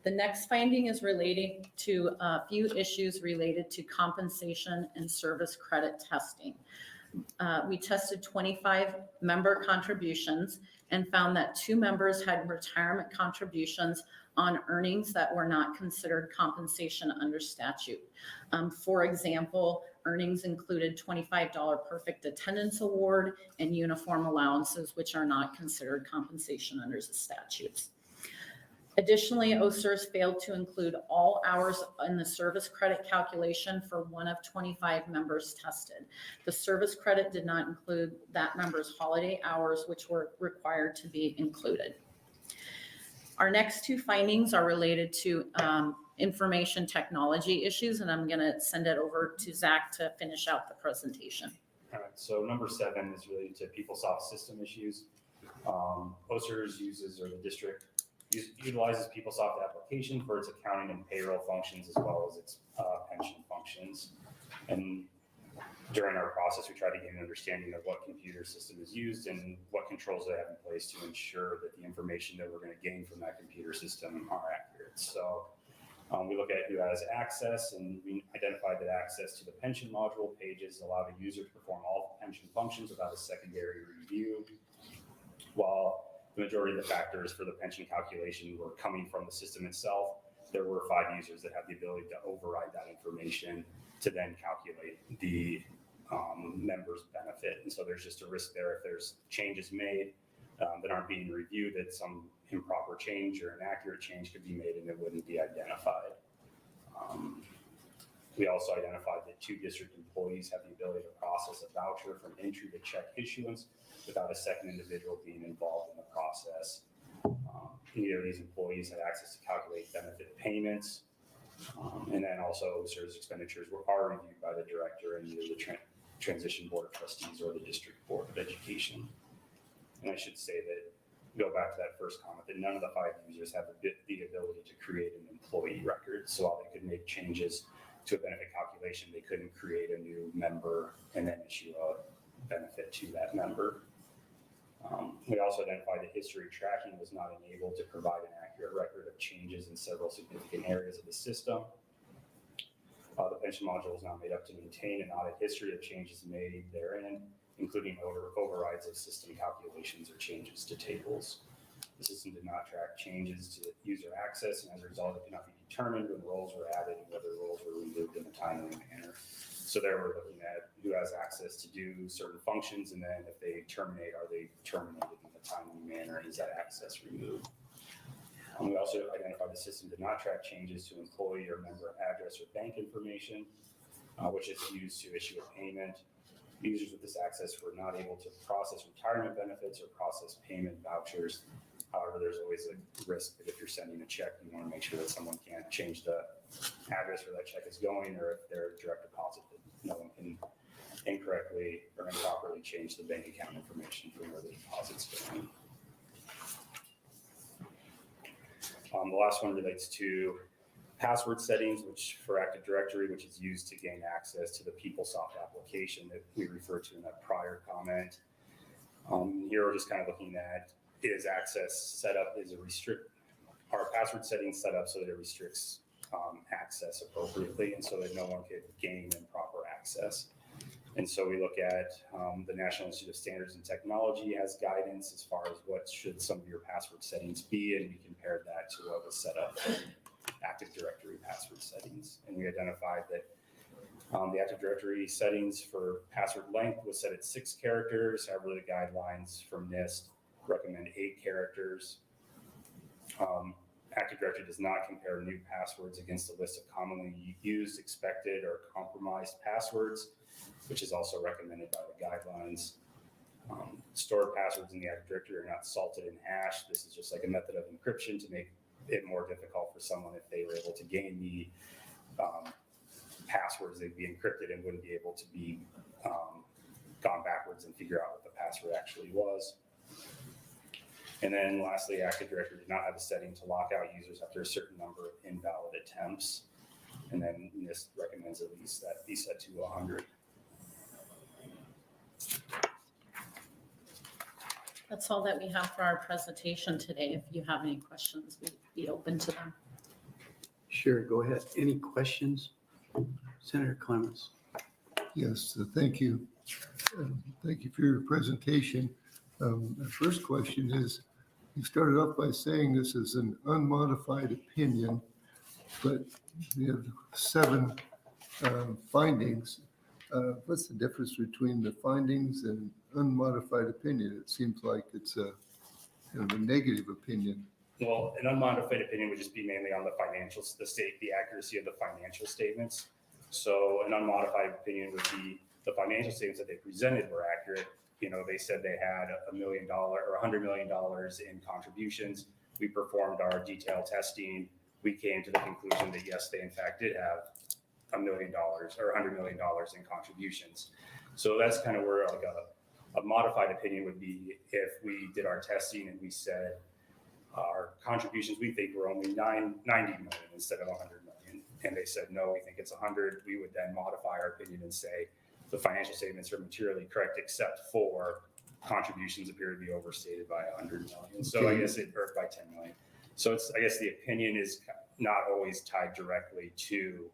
The next finding is relating to a few issues related to compensation and service credit testing. We tested 25 member contributions and found that 2 members had retirement contributions on earnings that were not considered compensation under statute. For example, earnings included $25 perfect attendance award and uniform allowances, which are not considered compensation under the statutes. Additionally, OSERs failed to include all hours in the service credit calculation for one of 25 members tested. The service credit did not include that member's holiday hours, which were required to be included. Our next 2 findings are related to information technology issues, and I'm going to send it over to Zach to finish out the presentation. All right, so number 7 is related to PeopleSoft system issues. OSERs uses, or the district utilizes PeopleSoft application for its accounting and payroll functions as well as its pension functions. And during our process, we try to get an understanding of what computer system is used and what controls they have in place to ensure that the information that we're going to gain from that computer system are accurate. So we look at who has access, and we identified that access to the pension module pages allow the user to perform all pension functions without a secondary review, while the majority of the factors for the pension calculation were coming from the system itself. There were 5 users that had the ability to override that information to then calculate the member's benefit. And so there's just a risk there if there's changes made that aren't being reviewed, that some improper change or inaccurate change could be made and it wouldn't be identified. We also identified that 2 district employees have the ability to process a voucher from entry to check issuance without a second individual being involved in the process. Neither of these employees had access to calculate benefit payments. And then also OSER's expenditures are reviewed by the director and either the transition board of trustees or the district board of education. And I should say that, go back to that first comment, that none of the 5 users have the ability to create an employee record. So while they could make changes to a benefit calculation, they couldn't create a new member and then issue a benefit to that member. We also identified that history tracking was not enabled to provide an accurate record of changes in several significant areas of the system. The pension module is now made up to maintain an audit history of changes made therein, including overrides of system calculations or changes to tables. The system did not track changes to user access, and as a result, it could not be determined when roles were added and whether roles were removed in a timely manner. So there we're looking at who has access to do certain functions, and then if they terminate, are they terminated in a timely manner? Is that access removed? We also identified the system did not track changes to employee or member address or bank information, which is used to issue a payment. Users with this access were not able to process retirement benefits or process payment vouchers. However, there's always a risk that if you're sending a check, you want to make sure that someone can't change the address where that check is going, or if they're direct deposit, that no one can incorrectly or improperly change the bank account information from where the deposit's going. The last one relates to password settings, which for Active Directory, which is used to gain access to the PeopleSoft application that we referred to in that prior comment. Here we're just kind of looking at, is access set up, are password settings set up so that it restricts access appropriately and so that no one could gain improper access. And so we look at the National Institute of Standards and Technology has guidance as far as what should some of your password settings be, and we compared that to what was set up in Active Directory password settings. And we identified that the Active Directory settings for password length was set at 6 characters. However, the guidelines from NIST recommend 8 characters. Active Directory does not compare new passwords against a list of commonly used, expected, or compromised passwords, which is also recommended by the guidelines. Stored passwords in the Active Directory are not salted and hashed. This is just like a method of encryption to make it more difficult for someone if they were able to gain the passwords, they'd be encrypted and wouldn't be able to be gone backwards and figure out what the password actually was. And then lastly, Active Directory did not have a setting to lock out users after a certain number of invalid attempts. And then NIST recommends at least that be set to 100. That's all that we have for our presentation today. If you have any questions, we'd be open to them. Sure, go ahead. Any questions? Senator Clemens. Yes, thank you. Thank you for your presentation. The first question is, you started off by saying this is an unmodified opinion, but you have 7 findings. What's the difference between the findings and unmodified opinion? It seems like it's a negative opinion. Well, an unmodified opinion would just be mainly on the financials, the accuracy of the financial statements. So an unmodified opinion would be the financial statements that they presented were accurate. You know, they said they had $1 million or $100 million in contributions. We performed our detailed testing. We came to the conclusion that yes, they in fact did have $1 million or $100 million in contributions. So that's kind of where like a modified opinion would be if we did our testing and we said our contributions we think were only 90 million instead of 100 million. And they said, no, we think it's 100. We would then modify our opinion and say the financial statements are materially correct, except for contributions appear to be overstated by 100 million. So I guess it hurt by 10 million. So it's, I guess the opinion is not always tied directly to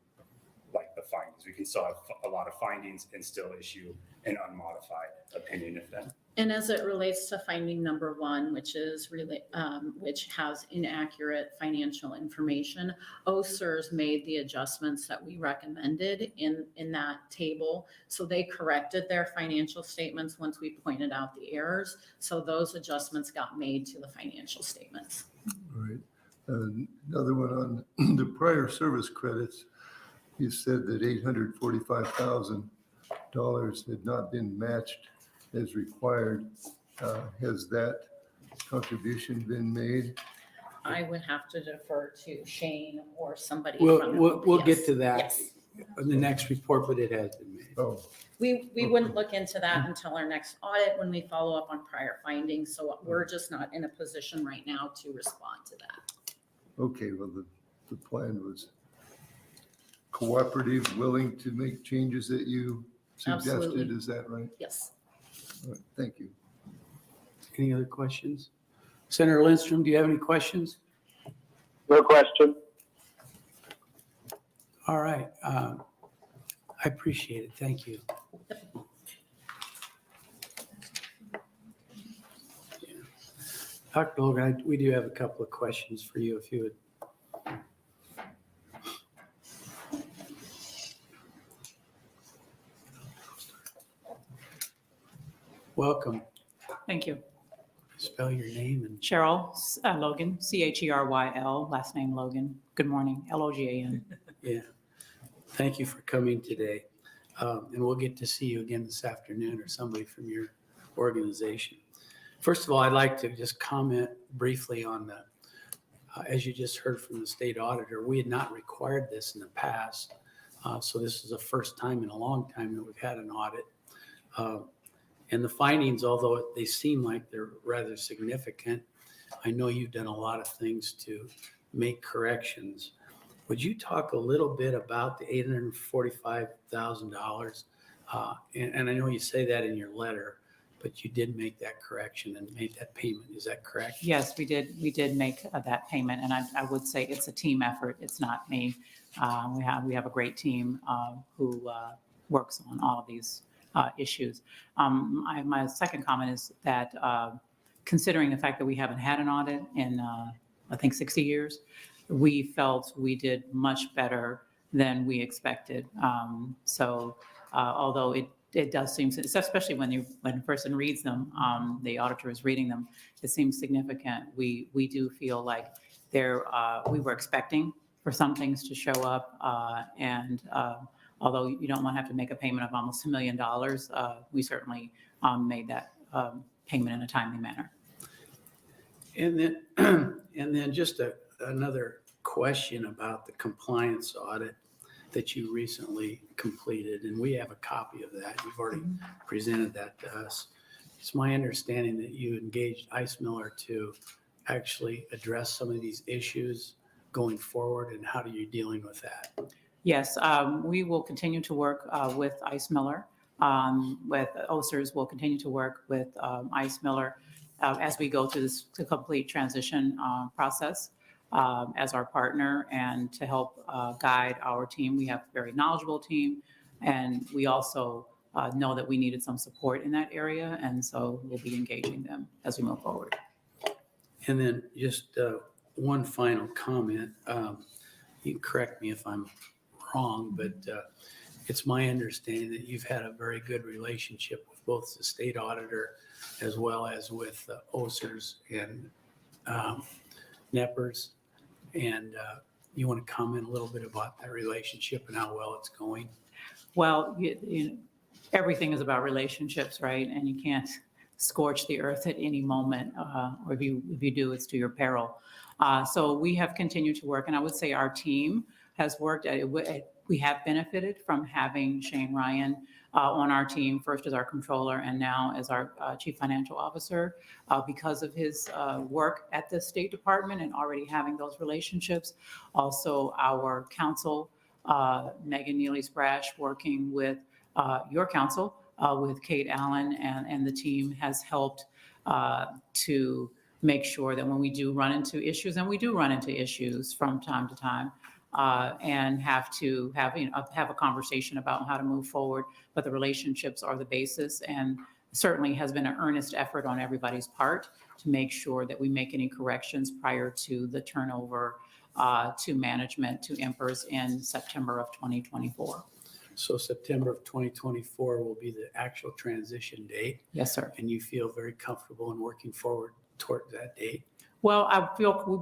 like the findings. We can still have a lot of findings and still issue an unmodified opinion if then. And as it relates to finding number 1, which is really, which has inaccurate financial information, OSERS made the adjustments that we recommended in that table. So they corrected their financial statements once we pointed out the errors. So those adjustments got made to the financial statements. All right. Another one on the prior service credits. You said that $845,000 had not been matched as required. Has that contribution been made? I would have to defer to Shane or somebody. We'll get Yes. to that Yes. in the next report, but it has been made. Oh, We wouldn't look into that until our next audit when we follow up on prior findings. So we're just not in a position right now to respond to that. okay. Well, the plan was cooperative, willing to make changes that you suggested. Absolutely. Is that right? Yes. All right, thank you. Any other questions? Senator Lindstrom, do you have any questions? No question. All right. I appreciate it. Thank you. Yeah. Dr. Logan, we do have a couple of questions for you if you would. Welcome. Thank you. Spell your name and Cheryl Logan, Cheryl, last name Logan. Good morning, Logan. yeah. Thank you for coming today. And we'll get to see you again this afternoon or somebody from your organization. First of all, I'd like to just comment briefly on the, as you just heard from the state auditor, we had not required this in the past. So this is the first time in a long time that we've had an audit. And the findings, although they seem like they're rather significant, I know you've done a lot of things to make corrections. Would you talk a little bit about the $845,000? And I know you say that in your letter, but you did make that correction and made that payment. Is that correct? Yes, we did make that payment, and I would say it's a team effort. It's not me. We have a great team who works on all of these issues. My second comment is that considering the fact that we haven't had an audit in, I think, 60 years, we felt we did much better than we expected. Although it does seem, especially when a person reads them, the auditor is reading them, it seems significant. We do feel like we were expecting for some things to show up, and although you don't want to have to make a payment of almost $1 million, we certainly made that payment in a timely manner. And then just another question about the compliance audit that you recently completed, and we have a copy of that. You've already presented that to us. It's my understanding that you engaged Ice Miller to actually address some of these issues going forward, and how are you dealing with that? Yes, we will continue to work with Ice Miller. With OSERS, we'll continue to work with Ice Miller as we go through this complete transition process as our partner, and to help guide our team. We have a very knowledgeable team, and we also know that we needed some support in that area, and so we'll be engaging them as we move forward. And then just one final comment. You can correct me if I'm wrong, but it's my understanding that you've had a very good relationship with both the state auditor as well as with OSERS and NEPRS. And you want to comment a little bit about that relationship and how well it's going? Well, everything is about relationships, right? And you can't scorch the earth at any moment, or if you do, it's to your peril. So we have continued to work, and I would say our team has worked at it. We have benefited from having Shane Ryan on our team, first as our controller and now as our chief financial officer, because of his work at the State Department and already having those relationships. Also, our counsel, Megan Neely-Sprash, working with your counsel, with Kate Allen and the team, has helped to make sure that when we do run into issues, and we do run into issues from time to time, and have to have a conversation about how to move forward, but the relationships are the basis, and certainly has been an earnest effort on everybody's part to make sure that we make any corrections prior to the turnover to management, to Empress in September of 2024. So September of 2024 will be the actual transition date. Yes, sir. And you feel very comfortable in working forward toward that date? Well,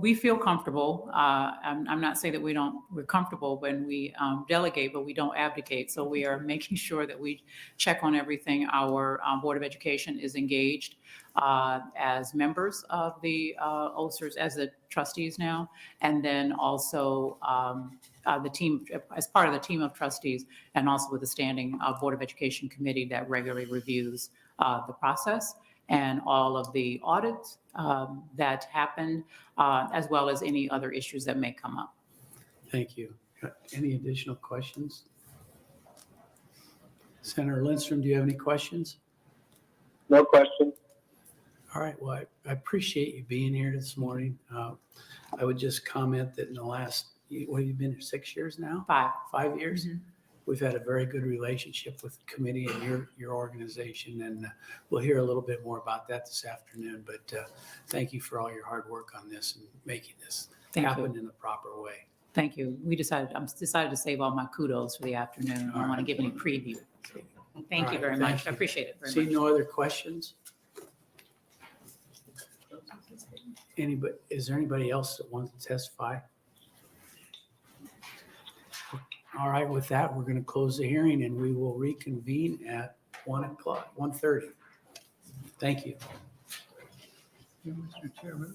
we feel comfortable. I'm not saying that we're comfortable when we delegate, but we don't abdicate. So we are making sure that we check on everything. Our Board of Education is engaged as members of the OSERS, as the trustees now, and then also the team, as part of the team of trustees, and also with the standing Board of Education committee that regularly reviews the process and all of the audits that happened, as well as any other issues that may come up. Thank you. Any additional questions? Senator Lindstrom, do you have any questions? No question. All right, well, I appreciate you being here this morning. I would just comment that in the last, what have you been here, 6 years now? 5 years? Mm-hmm. We've had a very good relationship with the committee and your organization, and we'll hear a little bit more about that this afternoon. But thank you for all your hard work on this and making this happen in the proper way. Thank you. I decided to save all my kudos for the afternoon. I don't want to give any preview. Thank you very much. I appreciate it very much. See no other questions? Is there anybody else that wants to testify? All right, with that, we're going to close the hearing and we will reconvene at 1:30. Thank you. Mr. Chairman,